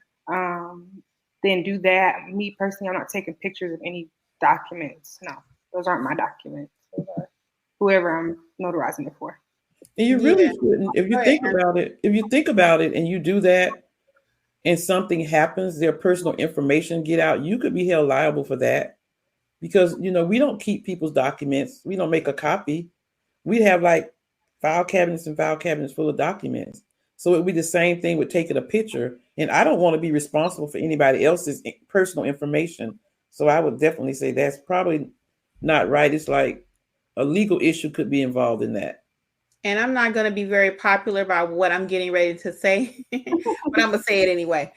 then do that. Me personally, I'm not taking pictures of any documents. No, those aren't my documents. Whoever I'm notarizing it for. And you really shouldn't. If you think about it and you do that and something happens, their personal information get out, you could be held liable for that, because, we don't keep people's documents. We don't make a copy. We have like file cabinets full of documents. So it would be the same thing with taking a picture. And I don't want to be responsible for anybody else's personal information. So I would definitely say that's probably not right. It's like a legal issue could be involved in that. And I'm not going to be very popular about what I'm getting ready to say, but I'm going to say it anyway.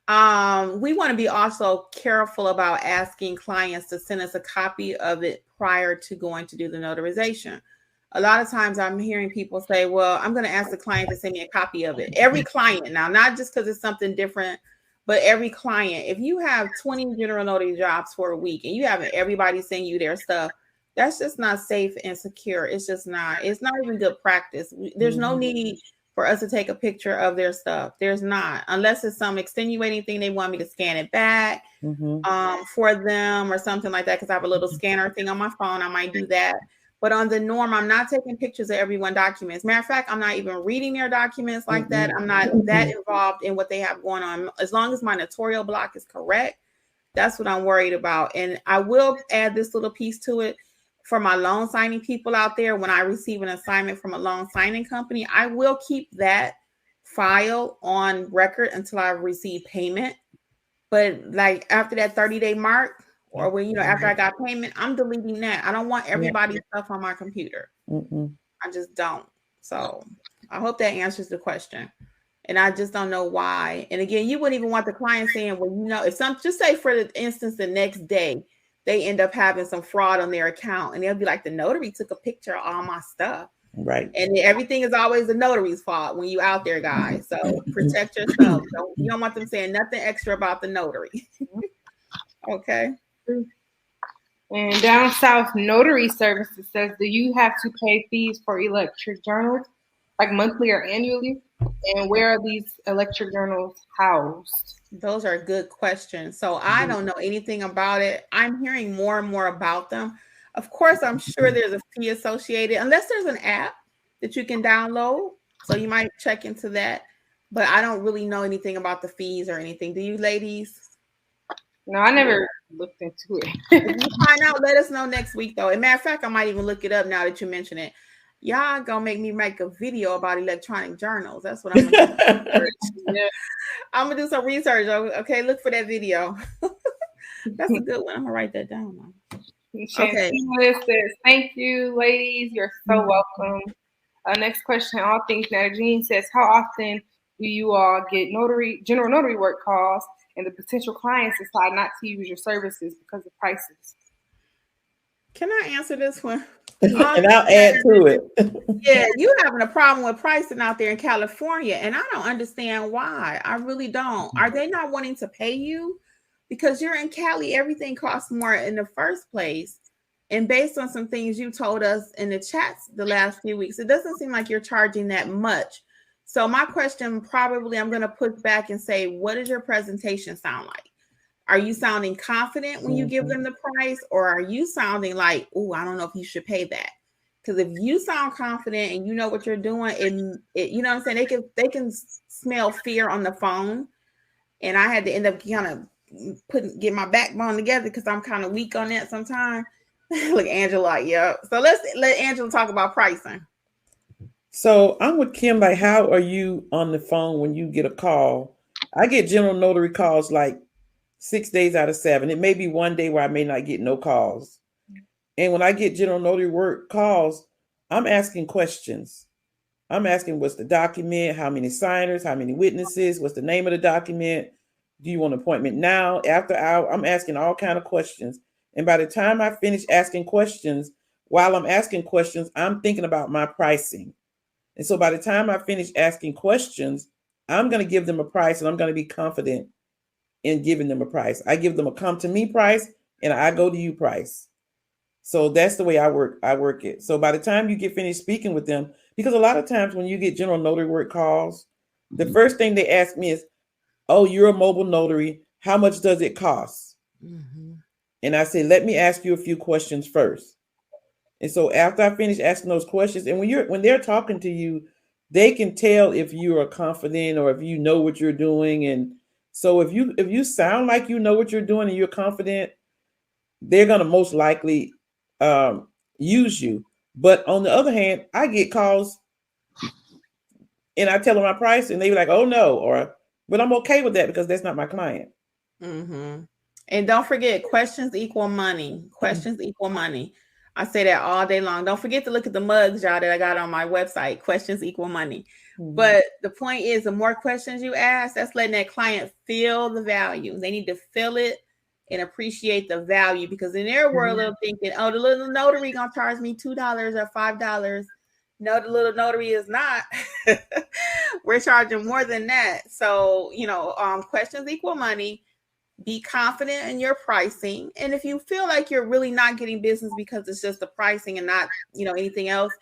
We want to be also careful about asking clients to send us a copy of it prior to going to do the notarization. A lot of times I'm hearing people say, well, I'm going to ask the client to send me a copy of it. Every client now, not just because it's something different, but every client. If you have 20 general notary jobs for a week and you have everybody send you their stuff, that's just not safe and secure. It's just not. It's not even good practice. There's no need for us to take a picture of their stuff. There's not, unless it's some extenuating thing they want me to scan it back for them or something like that, because I have a little scanner thing on my phone. I might do that. But on the norm, I'm not taking pictures of everyone's documents. Matter of fact, I'm not even reading their documents like that. I'm not that involved in what they have going on. As long as my notarial block is correct, that's what I'm worried about. And I will add this little piece to it. For my loan signing people out there, when I receive an assignment from a loan signing company, I will keep that file on record until I receive payment. But like after that 30-day mark, or when, after I got payment, I'm deleting that. I don't want everybody's stuff on my computer. I just don't. So I hope that answers the question. And I just don't know why. And again, you wouldn't even want the client saying, well, if just say for the instance, the next day, they end up having some fraud on their account, and they'll be like, the notary took a picture of all my stuff. Right. And everything is always the notary's fault when you out there, guys. So protect yourself. You don't want them saying nothing extra about the notary. Okay. And down south, Notary Services says, do you have to pay fees for electric journals, like monthly or annually? And where are these electric journals housed? Those are good questions. So I don't know anything about it. I'm hearing more and more about them. Of course, I'm sure there's a fee associated, unless there's an app that you can download. So you might check into that. But I don't really know anything about the fees or anything. Do you ladies? No, I never looked into it. If you find out, let us know next week, though. As a matter of fact, I might even look it up now that you mention it. Y'all gonna make me make a video about electronic journals. That's what I'm gonna do. I'm gonna do some research. Okay, look for that video. That's a good one. I'm gonna write that down. Okay. Says, thank you, ladies. You're so welcome. Next question. All things Jean says, how often do you all get general notary work calls and the potential clients decide not to use your services because of prices? Can I answer this one? And I'll add to it. Yeah, you having a problem with pricing out there in California, and I don't understand why. I really don't. Are they not wanting to pay you? Because you're in Cali, everything costs more in the first place. And based on some things you told us in the chats the last few weeks, it doesn't seem like you're charging that much. So my question, probably I'm going to put back and say, what does your presentation sound like? Are you sounding confident when you give them the price, or are you sounding like, oh, I don't know if you should pay that? Because if you sound confident and you know what you're doing, and you know what I'm saying, they can smell fear on the phone. And I had to end up kind of get my backbone together because I'm kind of weak on that sometimes. Look, Angela, yeah. So let's let Angela talk about pricing. So I'm with Kim. Like, how are you on the phone when you get a call? I get general notary calls like 6 days out of 7. It may be one day where I may not get no calls. And when I get general notary work calls, I'm asking questions. I'm asking, what's the document? How many signers? How many witnesses? What's the name of the document? Do you want an appointment now? After hour? I'm asking all kinds of questions. And by the time I finish asking questions, while I'm asking questions, I'm thinking about my pricing. And so by the time I finish asking questions, I'm going to give them a price, and I'm going to be confident in giving them a price. I give them a come to me price, and I go to you price. So that's the way I work it. So by the time you get finished speaking with them, because a lot of times when you get general notary work calls, the first thing they ask me is, oh, you're a mobile notary. How much does it cost? Mm-hmm. And I say, let me ask you a few questions first. And so after I finish asking those questions, and when they're talking to you, they can tell if you are confident or if you know what you're doing. And so if you sound like you know what you're doing and you're confident, they're going to most likely use you. But on the other hand, I get calls and I tell them my price and they be like, oh no, but I'm okay with that because that's not my client. Mm-hmm. And don't forget, questions equal money. Questions equal money. I say that all day long. Don't forget to look at the mugs, y'all, that I got on my website. Questions equal money. Mm-hmm. But the point is, the more questions you ask, that's letting that client feel the value. They need to feel it and appreciate the value, because in their world, they're thinking, oh, the little notary gonna charge me $2 or $5. No, the little notary is not. We're charging more than that. So, questions equal money. Be confident in your pricing. And if you feel like you're really not getting business because it's just the pricing and not, anything else,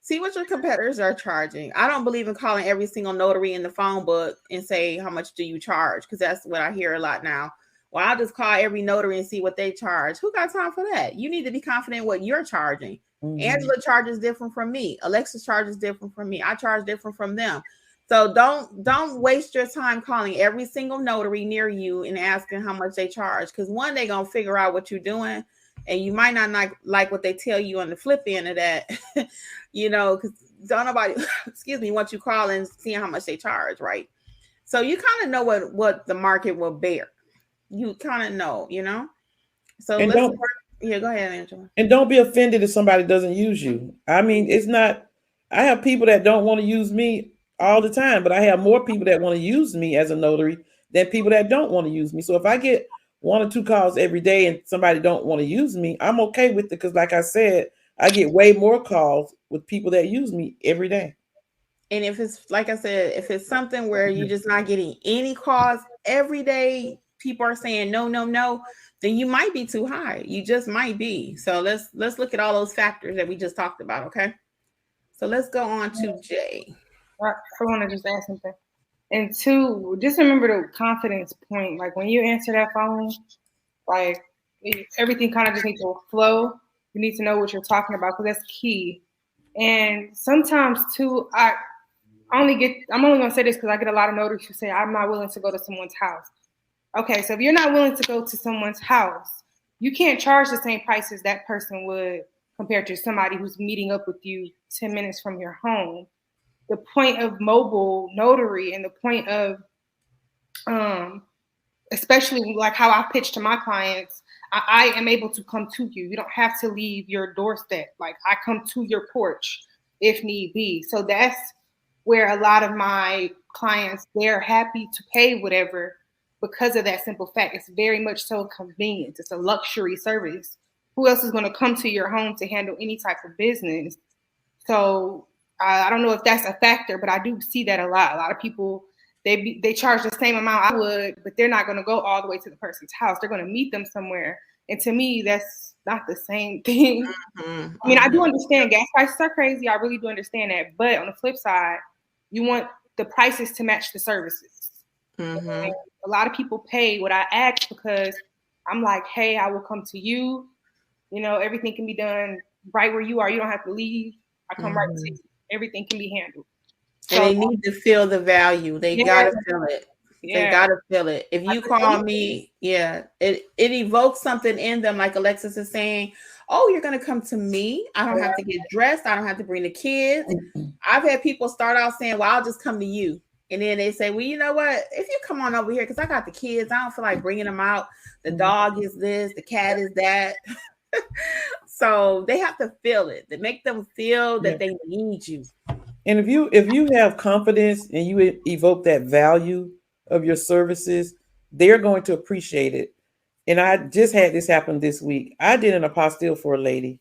see what your competitors are charging. I don't believe in calling every single notary in the phone book and say, how much do you charge? Because that's what I hear a lot now. Well, I'll just call every notary and see what they charge. Who got time for that? You need to be confident in what you're charging. Mm-hmm. Angela charges different from me. Alexis charges different from me. I charge different from them. So don't waste your time calling every single notary near you and asking how much they charge. Because one, they're going to figure out what you're doing, and you might not like what they tell you on the flip end of that, because don't nobody, want you calling and seeing how much they charge, right? So you kind of know what the market will bear. You kind of know, So go ahead, Angela. And don't be offended if somebody doesn't use you. I mean, it's not, I have people that don't want to use me all the time, but I have more people that want to use me as a notary than people that don't want to use me. So if I get 1 or 2 calls every day and somebody don't want to use me, I'm okay with it, because like I said, I get way more calls with people that use me every day. And if it's, like I said, if it's something where you're just not getting any calls every day, people are saying no, then you might be too high. You just might be. So let's look at all those factors that we just talked about, okay? So let's go on to Jay. I want to just add something. And 2, just remember the confidence point. Like when you answer that phone, like everything kind of just needs to flow. You need to know what you're talking about, because that's key. And sometimes too, I'm only going to say this because I get a lot of notaries who say, I'm not willing to go to someone's house. Okay, so if you're not willing to go to someone's house, you can't charge the same price as that person would compared to somebody who's meeting up with you 10 minutes from your home. The point of mobile notary and the point of especially like how I pitch to my clients, I am able to come to you. You don't have to leave your doorstep. Like I come to your porch if need be. So that's where a lot of my clients, they're happy to pay whatever because of that simple fact. It's very much so convenient. It's a luxury service. Who else is going to come to your home to handle any type of business? So I don't know if that's a factor, but I do see that a lot. A lot of people, they charge the same amount I would, but they're not going to go all the way to the person's house. They're going to meet them somewhere. And to me, that's not the same thing. Mm-hmm. I mean, I do understand gas prices are crazy. I really do understand that. But on the flip side, you want the prices to match the services. Mm-hmm. A lot of people pay what I ask because I'm like, hey, I will come to you. You know, everything can be done right where you are. You don't have to leave. I come right to you. Everything can be handled. And they need to feel the value. They gotta feel it. Yeah. They gotta feel it. If you call me, it evokes something in them, like Alexis is saying, oh, you're gonna come to me. I don't have to get dressed. I don't have to bring the kids. I've had people start out saying, well, I'll just come to you. And then they say, well, you know what? If you come on over here, because I got the kids, I don't feel like bringing them out. The dog is this, the cat is that. So they have to feel it. They make them feel that they need you. And if you have confidence and you evoke that value of your services, they're going to appreciate it. And I just had this happen this week. I did an apostille for a lady,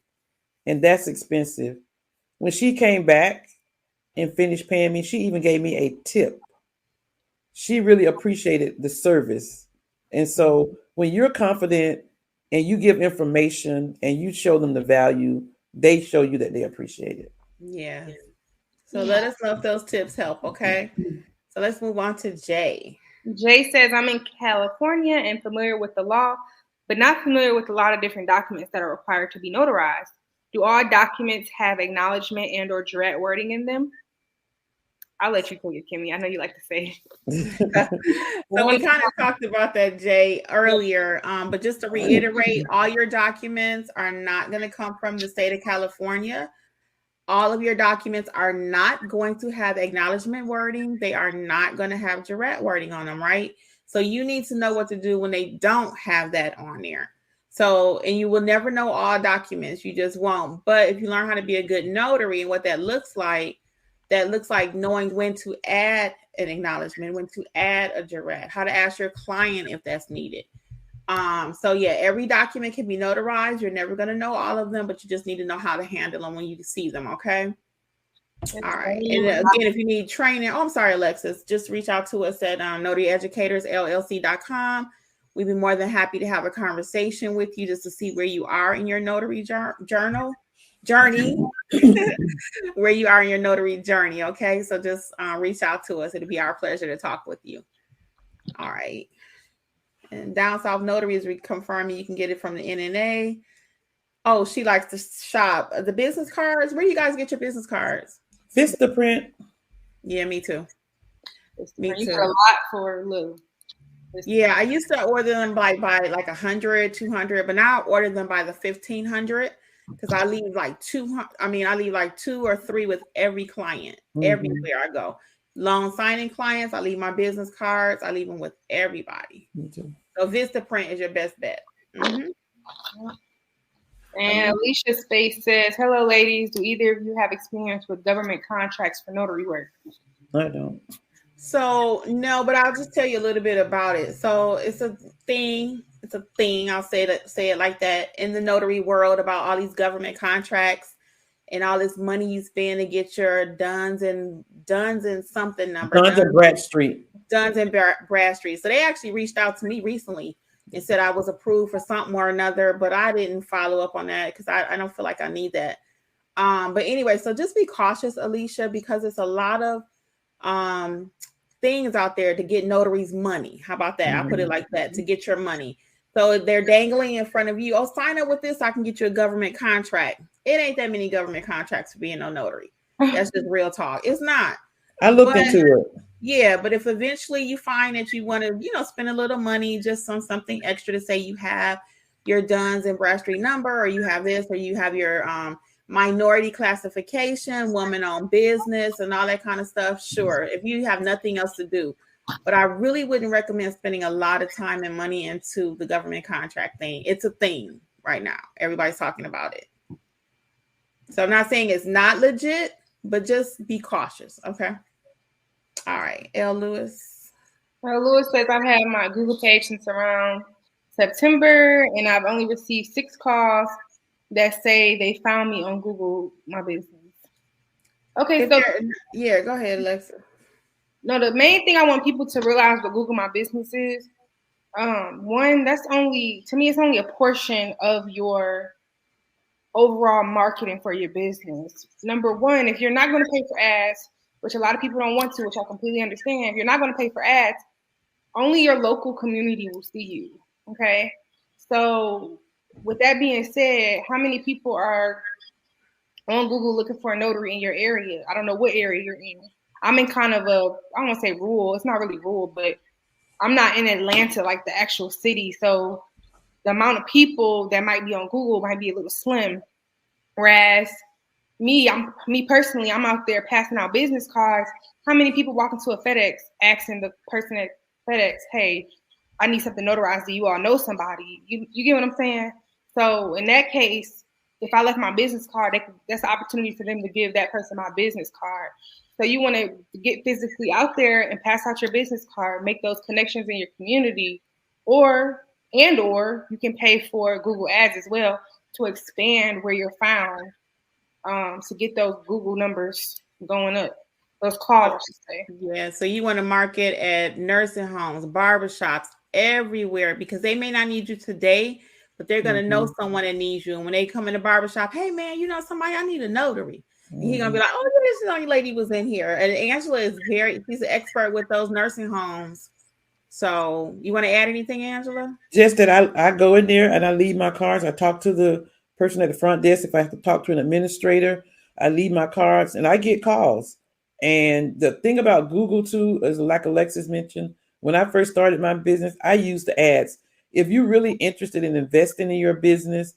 and that's expensive. When she came back and finished paying me, she even gave me a tip. She really appreciated the service. And so when you're confident and you give information and you show them the value, they show you that they appreciate it. Yeah. So let us know if those tips help, okay? So let's move on to Jay. Jay says, I'm in California and familiar with the law, but not familiar with a lot of different documents that are required to be notarized. Do all documents have acknowledgement and or jurat wording in them? I'll let you tell you, Kimmy. I know you like to say. So we kind of talked about that, Jay, earlier. But just to reiterate, all your documents are not going to come from the state of California. All of your documents are not going to have acknowledgement wording. They are not going to have jurat wording on them, right? So you need to know what to do when they don't have that on there. So, and you will never know all documents. You just won't. But if you learn how to be a good notary and what that looks like knowing when to add an acknowledgement, when to add a jurat, how to ask your client if that's needed. So yeah, every document can be notarized. You're never going to know all of them, but you just need to know how to handle them when you see them. Okay. All right. And again, if you need training, I'm sorry, Alexis, just reach out to us at notaryeducatorsllc.com. We'd be more than happy to have a conversation with you just to see where you are in your notary journey, where you are in your notary journey. Okay. So just reach out to us. It'll be our pleasure to talk with you. All right. And Down South Notary is reconfirming you can get it from the NNA. Oh, she likes to shop. The business cards. Where do you guys get your business cards? Vistaprint. Yeah, me too. Me too. A lot for Lou. Yeah, I used to order them by like 100, 200, but now I order them by the 1,500 because I leave like 200. I mean, I leave like 2 or 3 with every client, everywhere I go. Loan signing clients, I leave my business cards. I leave them with everybody. Me too. So Vistaprint is your best bet. Mm-hmm. And Alicia Space says, hello, ladies. Do either of you have experience with government contracts for notary work? I don't. So no, but I'll just tell you a little bit about it. So it's a thing. I'll say it like that in the notary world about all these government contracts and all this money you spend to get your Duns and something number. Duns and Bradstreet. Duns and Bradstreet. So they actually reached out to me recently and said I was approved for something or another, but I didn't follow up on that because I don't feel like I need that. But anyway, so just be cautious, Alicia, because it's a lot of things out there to get notaries money. How about that? I put it like that, to get your money. So they're dangling in front of you. Oh, sign up with this. I can get you a government contract. It ain't that many government contracts for being a notary. That's just real talk. It's not. I looked into it. Yeah, but if eventually you find that you want to, spend a little money just on something extra to say you have your Duns and Bradstreet number, or you have this, or you have your minority classification, woman-owned business, and all that kind of stuff. Sure, if you have nothing else to do, but I really wouldn't recommend spending a lot of time and money into the government contract thing. It's a thing right now. Everybody's talking about it. So I'm not saying it's not legit, but just be cautious. Okay. All right. L. Lewis. Well, Lewis says I've had my Google page since around September, and I've only received 6 calls that say they found me on Google My Business. Okay, so yeah, go ahead, Alexa. No, the main thing I want people to realize what Google My Business is, one, that's only, to me, it's only a portion of your overall marketing for your business. Number one, if you're not going to pay for ads, which a lot of people don't want to, which I completely understand, if you're not going to pay for ads, only your local community will see you, okay? So with that being said, how many people are on Google looking for a notary in your area? I don't know what area you're in. I'm in kind of a, I don't want to say rural, it's not really rural, but I'm not in Atlanta, like the actual city. So the amount of people that might be on Google might be a little slim. Whereas me personally, I'm out there passing out business cards. How many people walk into a FedEx asking the person at FedEx, hey, I need something notarized. Do you all know somebody? You get what I'm saying? So in that case, if I left my business card, that's an opportunity for them to give that person my business card. So you want to get physically out there and pass out your business card, make those connections in your community, or you can pay for Google Ads as well to expand where you're found, to get those Google numbers going up. Those calls, I should say. Yeah, so you want to market at nursing homes, barbershops, everywhere, because they may not need you today, but they're going to know someone that needs you. And when they come in the barbershop, hey, man, you know somebody, I need a notary. And he's going to be like, oh, this young lady was in here. And Angela is she's an expert with those nursing homes. So you want to add anything, Angela? Just that I go in there and I leave my cards. I talk to the person at the front desk. If I have to talk to an administrator, I leave my cards and I get calls. And the thing about Google too is, like Alexis mentioned, when I first started my business, I used the ads. If you're really interested in investing in your business,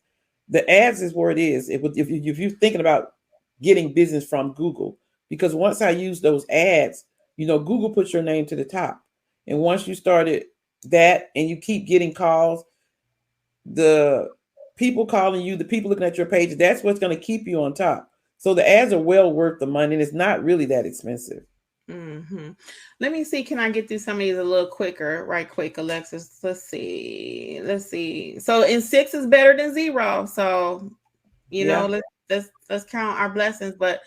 the ads is where it is. If you're thinking about getting business from Google, because once I use those ads, Google puts your name to the top. And once you started that and you keep getting calls, the people calling you, the people looking at your page, that's what's going to keep you on top. So the ads are well worth the money, and it's not really that expensive. Mm-hmm. Let me see. Can I get through some of these a little quicker? Right quick, Alexis. Let's see. So in 6 is better than 0. So, let's count our blessings, but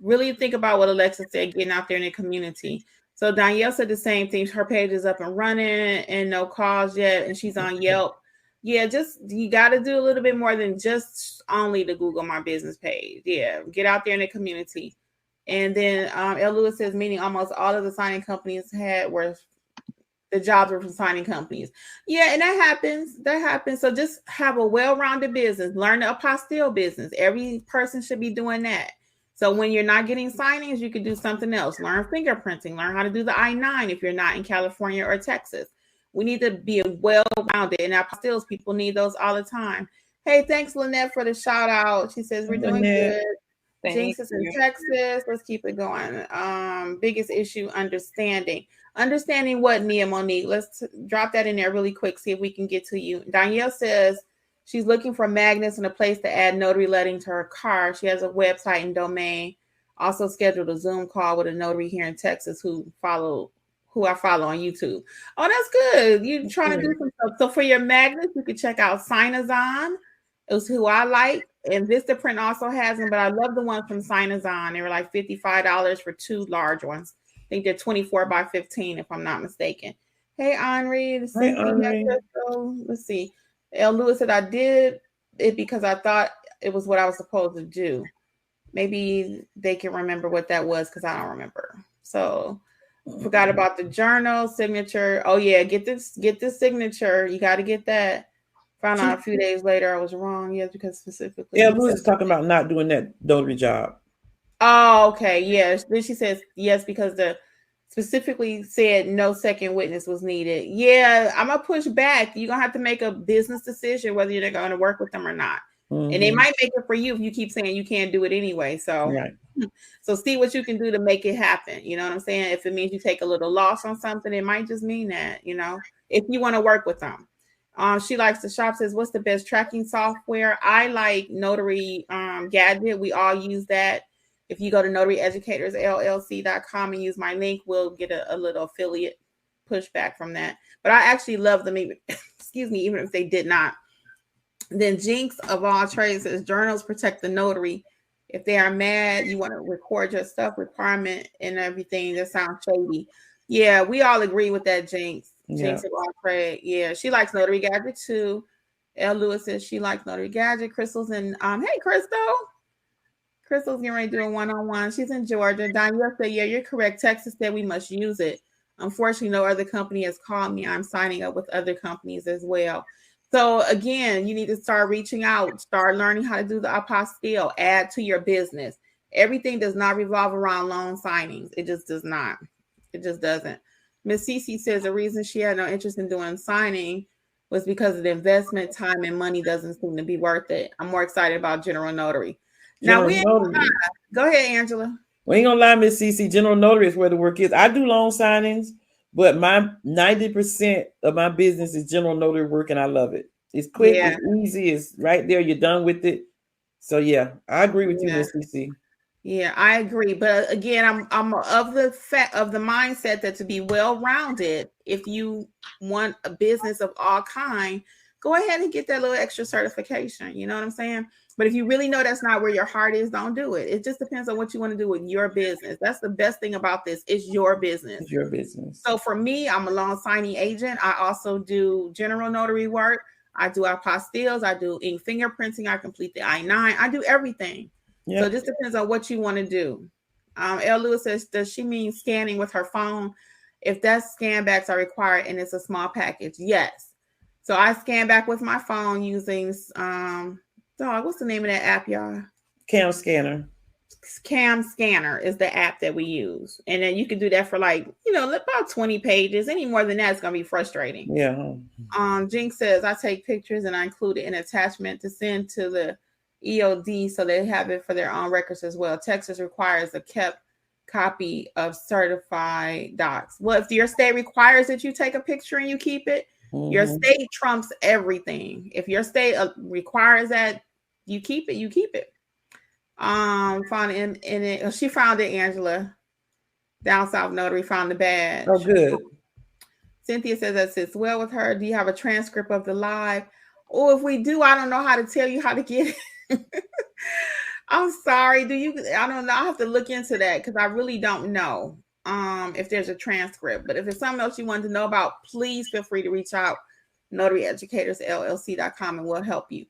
really think about what Alexis said, getting out there in the community. So Danielle said the same thing. Her page is up and running and no calls yet, and she's on Yelp. Yeah, you got to do a little bit more than just only the Google My Business page. Yeah, get out there in the community. And then L. Lewis says, meaning almost all of the signing companies the jobs were from signing companies. Yeah, and that happens. So just have a well-rounded business. Learn the apostille business. Every person should be doing that. So when you're not getting signings, you can do something else. Learn fingerprinting. Learn how to do the I-9 if you're not in California or Texas. We need to be well-rounded, and apostilles, people need those all the time. Hey, thanks, Lynette, for the shout-out. She says, we're doing good. Jinx is in Texas. Let's keep it going. Biggest issue, understanding. Understanding what, Nia Monique? Let's drop that in there really quick, see if we can get to you. Danielle says she's looking for magnets and a place to add notary letting to her car. She has a website and domain. Also scheduled a Zoom call with a notary here in Texas who I follow on YouTube. Oh, that's good. You're trying to do some stuff. So for your magnets, you can check out Signazon. It's who I like. And Vistaprint also has them, but I love the ones from Signazon. They were like $55 for 2 large ones. I think they're 24 by 15, if I'm not mistaken. Hey, Henri. Let's see. L. Lewis said, I did it because I thought it was what I was supposed to do. Maybe they can remember what that was, because I don't remember. So forgot about the journal signature. Oh yeah, get this signature. You got to get that. Found out a few days later I was wrong. Yes, because specifically. Yeah, Louis is talking about not doing that notary job. Oh, okay. Yes. Then she says yes because the specifically said no second witness was needed. Yeah, I'm gonna push back. You're gonna have to make a business decision whether you're going to work with them or not. And they might make it for you if you keep saying you can't do it anyway. So, so see what you can do to make it happen. You know what I'm saying? If it means you take a little loss on something, it might just mean that, you know, if you want to work with them. She likes to shop, says, what's the best tracking software? I like Notary Gadget. We all use that. If you go to notaryeducatorsllc.com and use my link, we'll get a little affiliate pushback from that. But I actually love them, even, excuse me, even if they did not. Then Jinx of all trades says, journals protect the notary. If they are mad, you want to record your stuff, requirement and everything. That sounds shady. Yeah, we all agree with that, Jinx. Jinx of all trade. Yeah, she likes Notary Gadget too. L. Lewis says she likes Notary Gadget. Crystal's in, hey, Crystal's getting ready to do a one-on-one. She's in Georgia. Danielle said, yeah, you're correct. Texas said we must use it. Unfortunately, no other company has called me. I'm signing up with other companies as well. So again, you need to start reaching out, start learning how to do the apostille, add to your business. Everything does not revolve around loan signings. It just does not. It just doesn't. Miss Cece says the reason she had no interest in doing signing was because of the investment, time, and money doesn't seem to be worth it. I'm more excited about General Notary. Now, we ain't gonna lie. Go ahead, Angela. We ain't gonna lie, Miss Cece. General Notary is where the work is. I do loan signings, but my 90% of my business is General Notary work, and I love it. It's quick, it's easy, it's right there. You're done with it. So yeah, I agree with you, Miss Cece. Yeah, I agree. But again, I'm of the mindset that to be well-rounded, if you want a business of all kind, go ahead and get that little extra certification. You know what I'm saying? But if you really know that's not where your heart is, don't do it. It just depends on what you want to do with your business. That's the best thing about this. It's your business. It's your business. So for me, I'm a loan signing agent. I also do general notary work. I do apostilles. I do ink fingerprinting. I complete the I-9. I do everything. Yep. So it just depends on what you want to do. L. Lewis says, does she mean scanning with her phone? If that's scan backs are required and it's a small package, yes. So I scan back with my phone using what's the name of that app, y'all? Cam Scanner. Cam Scanner is the app that we use. And then you can do that for about 20 pages. Any more than that, it's going to be frustrating. Yeah. Jinx says, I take pictures and I include it in attachment to send to the EOD so they have it for their own records as well. Texas requires a kept copy of certified docs. Well, if your state requires that you take a picture and you keep it, your state trumps everything. If your state requires that you keep it, you keep it. Found in it. She found it, Angela. Down South Notary found the badge. Oh, good. Cynthia says that sits well with her. Do you have a transcript of the live? Oh, if we do, I don't know how to tell you how to get it. I'm sorry. I don't know. I'll have to look into that because I really don't know if there's a transcript. But if it's something else you want to know about, please feel free to reach out. NotaryEducatorsLLC.com and we'll help you.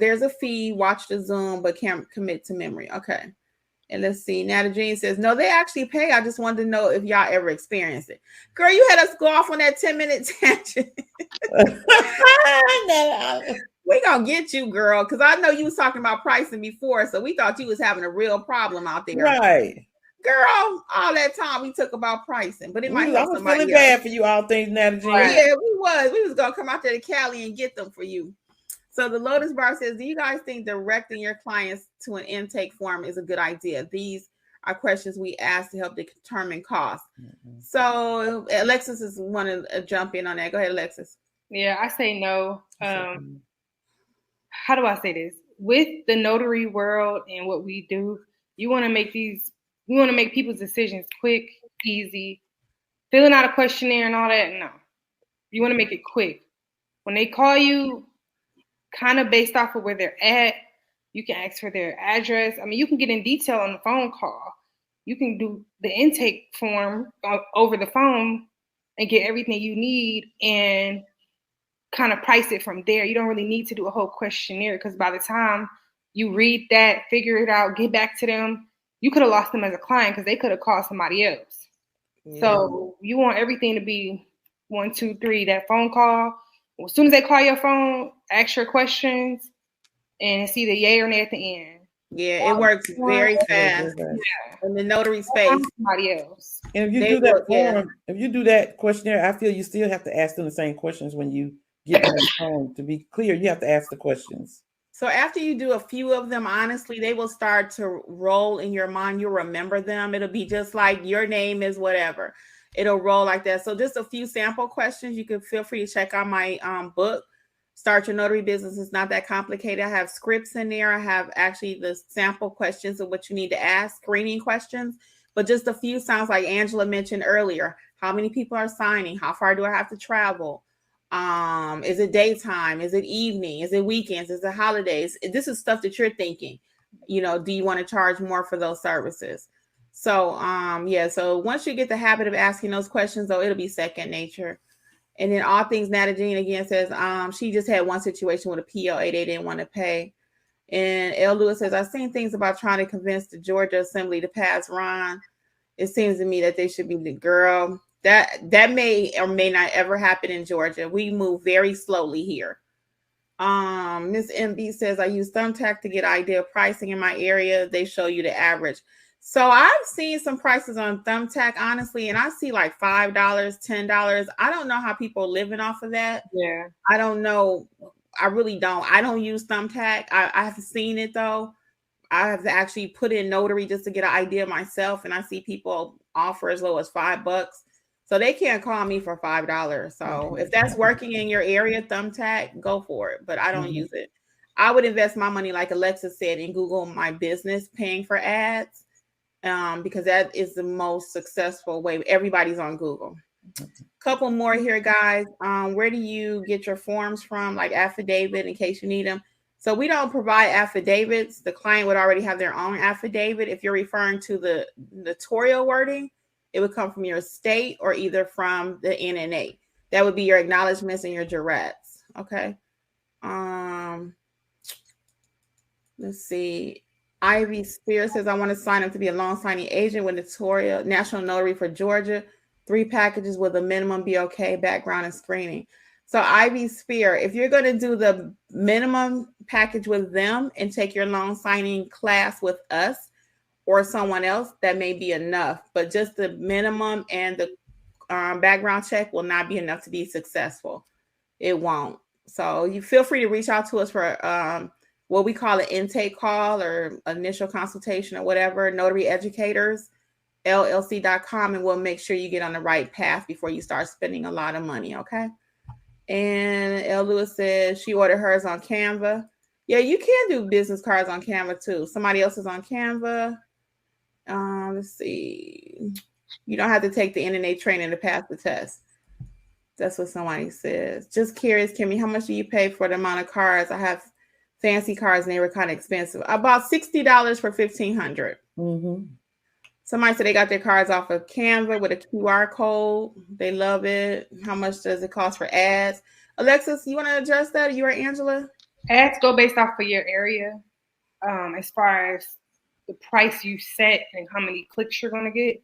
There's a fee. Watch the Zoom, but can't commit to memory. Okay. And let's see. Nata Jean says, no, they actually pay. I just wanted to know if y'all ever experienced it. Girl, you had us go off on that 10-minute tangent. We gonna get you, girl, because I know you was talking about pricing before, so we thought you was having a real problem out there. Right. Girl, all that time we took about pricing, but it might help somebody else. Feeling bad for you, all things, Nata Jean. Yeah, we was gonna come out there to Cali and get them for you. So the Lotus Bar says, do you guys think directing your clients to an intake form is a good idea? These are questions we ask to help determine cost. Mm-hmm. So Alexis is want to jump in on that. Go ahead, Alexis. Yeah, I say no. How do I say this? With the notary world and what we do, we want to make people's decisions quick, easy. Filling out a questionnaire and all that, no. You want to make it quick. When they call you, kind of based off of where they're at, you can ask for their address. I mean, you can get in detail on the phone call. You can do the intake form over the phone and get everything you need and kind of price it from there. You don't really need to do a whole questionnaire because by the time you read that, figure it out, get back to them, you could have lost them as a client because they could have called somebody else. Yeah. So you want everything to be 1, 2, 3, that phone call. As soon as they call your phone, ask your questions and see the yay or nay at the end. Yeah, it works very fast in the notary space. Somebody else. And if you do that form, if you do that questionnaire, I feel you still have to ask them the same questions when you get on the phone. To be clear, you have to ask the questions. So after you do a few of them, honestly, they will start to roll in your mind. You'll remember them. It'll be just like your name is whatever. It'll roll like that. So just a few sample questions. You can feel free to check out my book, Start Your Notary Business. It's not that complicated. I have scripts in there. I have actually the sample questions of what you need to ask, screening questions. But just a few sounds like Angela mentioned earlier. How many people are signing? How far do I have to travel? Is it daytime? Is it evening? Is it weekends? Is it holidays? This is stuff that you're thinking, do you want to charge more for those services? So, so once you get the habit of asking those questions, though, it'll be second nature. And then all things Nata Jean again says, she just had one situation with a POA they didn't want to pay. And L. Lewis says, I've seen things about trying to convince the Georgia Assembly to pass Ron. It seems to me that they should be the girl. That may or may not ever happen in Georgia. We move very slowly here. Miss MB says, I use Thumbtack to get idea pricing in my area. They show you the average. So I've seen some prices on Thumbtack, honestly, and I see like $5, $10. I don't know how people are living off of that. Yeah. I don't know. I really don't. I don't use Thumbtack. I have seen it though. I have actually put in Notary just to get an idea myself, and I see people offer as low as $5. So they can't call me for $5. So if that's working in your area, Thumbtack, go for it. But I don't use it. I would invest my money, like Alexis said, in Google My Business, paying for ads, because that is the most successful way. Everybody's on Google. Couple more here, guys. Where do you get your forms from, like affidavit, in case you need them? So we don't provide affidavits. The client would already have their own affidavit. If you're referring to the notarial wording, it would come from your state or either from the NNA. That would be your acknowledgments and your jurats. Okay. Let's see. Ivy Spears says, I want to sign up to be a loan signing agent with Notarial National Notary for Georgia. 3 packages with a minimum be okay, background and screening. So Ivy Spear, if you're going to do the minimum package with them and take your loan signing class with us or someone else, that may be enough. But just the minimum and the background check will not be enough to be successful. It won't. So you feel free to reach out to us for what we call an intake call or initial consultation or whatever, Notary Educators, LLC.com, and we'll make sure you get on the right path before you start spending a lot of money, okay? And L. Lewis says she ordered hers on Canva. Yeah, you can do business cards on Canva too. Somebody else is on Canva. Let's see. You don't have to take the NNA training to pass the test. That's what somebody says. Just curious, Kimmy, how much do you pay for the amount of cards? I have fancy cards and they were kind of expensive. About $60 for 1,500. Mm-hmm. Somebody said they got their cards off of Canva with a QR code. They love it. How much does it cost for ads? Alexis, you want to address that? You or Angela? Ads go based off of your area, as far as the price you set and how many clicks you're going to get.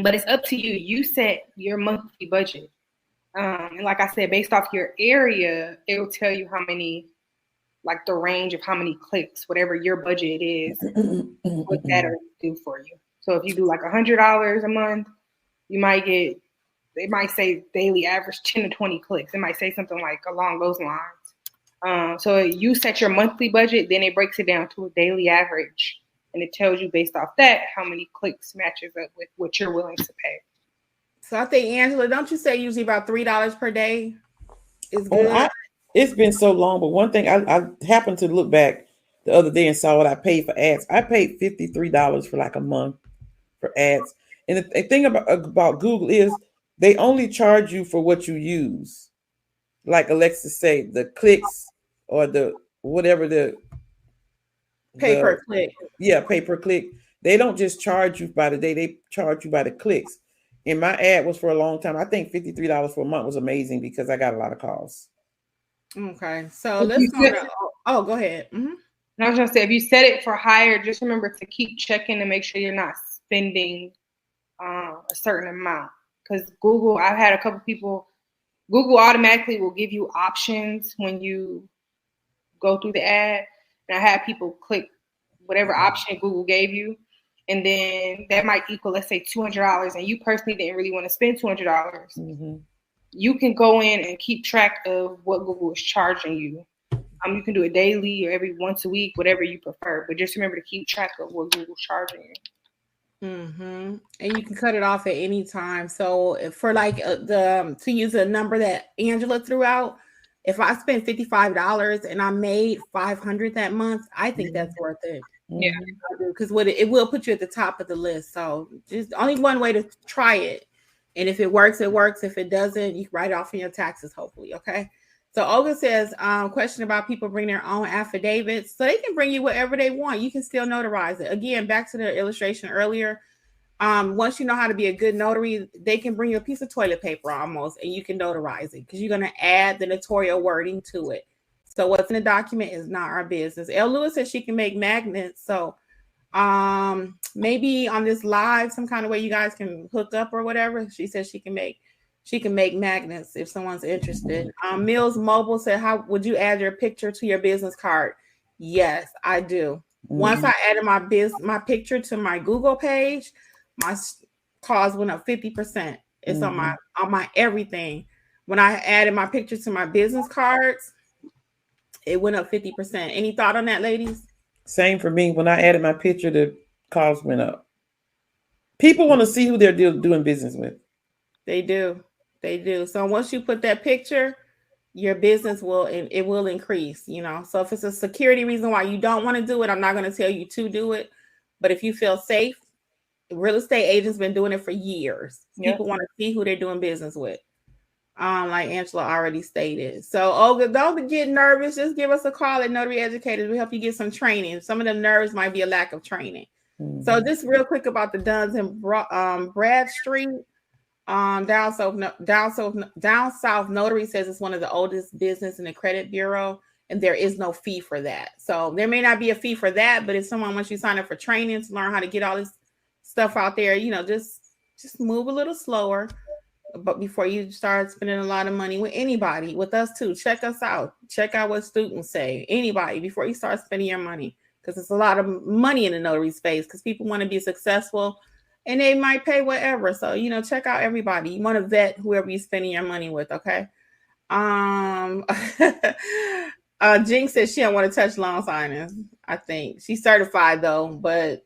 But it's up to you. You set your monthly budget. And like I said, based off your area, it will tell you how many, like the range of how many clicks, whatever your budget is, what that'll do for you. So if you do like $100 a month, you might get, they might say daily average 10 to 20 clicks. It might say something like along those lines. So you set your monthly budget, then it breaks it down to a daily average. And it tells you based off that how many clicks matches up with what you're willing to pay. So I think, Angela, don't you say usually about $3 per day is good? It's been so long, but one thing I happened to look back the other day and saw what I paid for ads. I paid $53 for like a month for ads. And the thing about Google is they only charge you for what you use. Like Alexis say, the clicks or the whatever the pay per click. Yeah, pay per click. They don't just charge you by the day, they charge you by the clicks. And my ad was for a long time. I think $53 for a month was amazing because I got a lot of calls. Okay, so let's go to, go ahead. Mm-hmm. I was gonna say, if you set it for higher, just remember to keep checking to make sure you're not spending a certain amount. Because Google, I've had a couple people, Google automatically will give you options when you go through the ad. And I had people click whatever option Google gave you, and then that might equal, let's say, $200, and you personally didn't really want to spend $200. Mm-hmm. You can go in and keep track of what Google is charging you. You can do it daily or every once a week, whatever you prefer. But just remember to keep track of what Google's charging you. And you can cut it off at any time. So for like to use a number that Angela threw out, if I spend $55 and I made $500 that month, I think that's worth it. Yeah, because it will put you at the top of the list. So just only one way to try it, and if it works, it works. If it doesn't, you can write it off in your taxes. Hopefully, okay. So Olga says, question about people bring their own affidavits. So they can bring you whatever they want. You can still notarize it. Again, back to the illustration earlier. Once you know how to be a good notary, they can bring you a piece of toilet paper almost, and you can notarize it because you're going to add the notarial wording to it. So what's in the document is not our business. Elle Lewis says she can make magnets. So maybe on this live, some kind of way you guys can hook up or whatever. She says she can make magnets if someone's interested. Mills Mobile said, how would you add your picture to your business card? Yes, I do. Once I added my picture to my Google page, my cost went up 50%. It's on my everything. When I added my picture to my business cards, it went up 50%. Any thought on that, ladies? Same for me. When I added my picture, the cost went up. People want to see who they're doing business with. They do. So once you put that picture, your business will increase, you know. So if it's a security reason why you don't want to do it, I'm not going to tell you to do it. But if you feel safe, real estate agents been doing it for years. Yep. People want to see who they're doing business with. Like Angela already stated. So Olga, don't get nervous. Just give us a call at Notary Educators. We'll help you get some training. Some of them nerves might be a lack of training. So just real quick about the Duns and Bradstreet. Down South Notary says it's one of the oldest business in the credit bureau, and there is no fee for that. So there may not be a fee for that, but if someone wants you to sign up for training to learn how to get all this stuff out there, you know, just move a little slower. But before you start spending a lot of money with anybody, with us too, check us out. Check out what students say. Anybody before you start spending your money, because it's a lot of money in the notary space. Because people want to be successful. And they might pay whatever. So, you know, check out everybody. You want to vet whoever you're spending your money with, okay? Jinx says she don't want to touch loan signings. I think she's certified though, but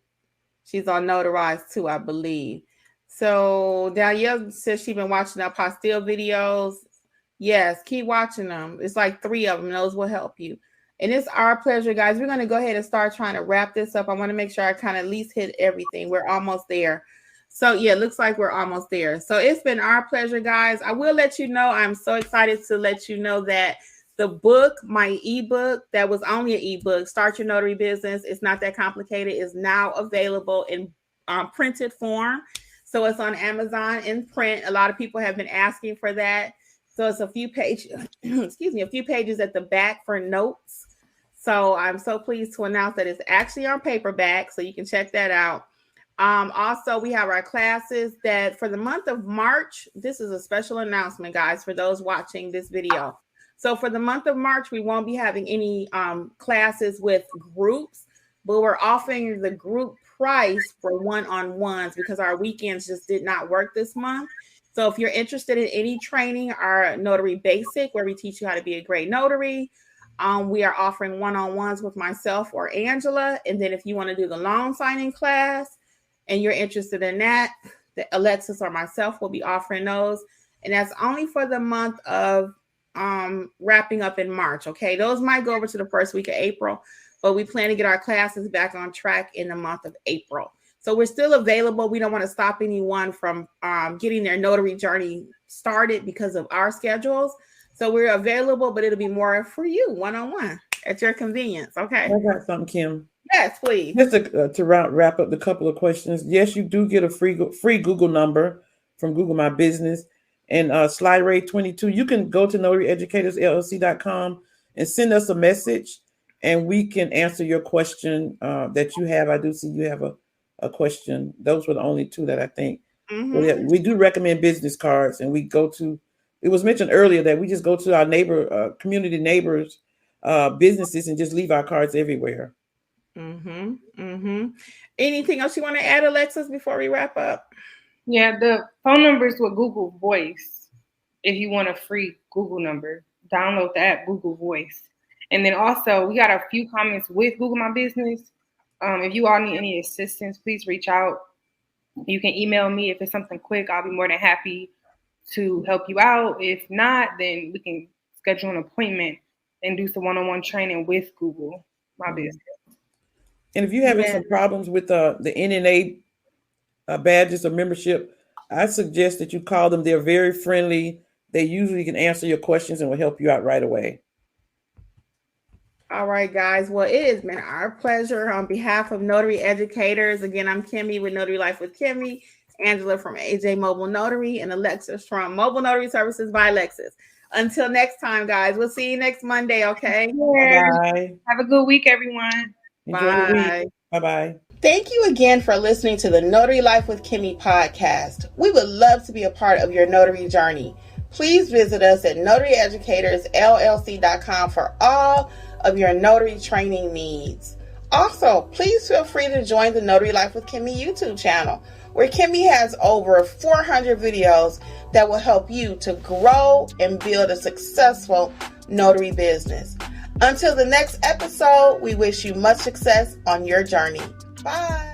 she's on notarized too, I believe. So Danielle says she's been watching the apostille videos. Yes, keep watching them. It's like 3 of them. Those will help you. And it's our pleasure, guys. We're going to go ahead and start trying to wrap this up. I want to make sure I kind of at least hit everything. We're almost there. So, yeah, it looks like we're almost there. So it's been our pleasure, guys. I will let you know, I'm so excited to let you know that the book, my ebook, that was only an ebook, Start Your Notary Business. It's not that complicated. Is now available in printed form. So it's on Amazon in print. A lot of people have been asking for that. So it's a few pages, a few pages at the back for notes. So I'm so pleased to announce that it's actually on paperback, so you can check that out. Also, we have our classes that for the month of March, this is a special announcement, guys, for those watching this video. So for the month of March, we won't be having any classes with groups, but we're offering the group price for one-on-ones because our weekends just did not work this month. So if you're interested in any training, our Notary Basic, where we teach you how to be a great notary, we are offering one-on-ones with myself or Angela. And then if you want to do the loan signing class and you're interested in that, Alexis or myself will be offering those. And that's only for the month of wrapping up in March. Okay, those might go over to the first week of April, but we plan to get our classes back on track in the month of April. So we're still available. We don't want to stop anyone from getting their notary journey started because of our schedules. So we're available, but it'll be more for you one-on-one at your convenience. Okay. I got something, Kim. Yes, please. Just to wrap up the couple of questions. Yes, you do get a free Google number from Google My Business. And Slide Ray 22, you can go to notaryeducatorsllc.com and send us a message, and we can answer your question that you have. I do see you have a question. Those were the only 2 that I think. Mm-hmm. We do recommend business cards, and we go to, it was mentioned earlier that we just go to our community neighbors, businesses, and just leave our cards everywhere. Mm-hmm. Mm-hmm. Anything else you want to add, Alexis, before we wrap up? Yeah, the phone number is with Google Voice. If you want a free Google number, download the app Google Voice. And then also, we got a few comments with Google My Business. If you all need any assistance, please reach out. You can email me if it's something quick. I'll be more than happy to help you out. If not, then we can schedule an appointment and do some one-on-one training with Google My Business. And if you're having some problems with the NNA badges or membership, I suggest that you call them. They're very friendly. They usually can answer your questions and will help you out right away. All right, guys. Well, it has been our pleasure on behalf of Notary Educators. Again, I'm Kimmi with Notary Life with Kimmi, Angela from AJ Mobile Notary, and Alexis from Mobile Notary Services by Alexis. Until next time, guys. We'll see you next Monday, okay? Bye. Have a good week, everyone. Enjoy the week. Bye-bye. Thank you again for listening to the Notary Life with Kimmi podcast. We would love to be a part of your notary journey. Please visit us at notaryeducatorsllc.com for all of your notary training needs. Also, please feel free to join the Notary Life with Kimmi YouTube channel, where Kimmi has over 400 videos that will help you to grow and build a successful notary business. Until the next episode, we wish you much success on your journey. Bye.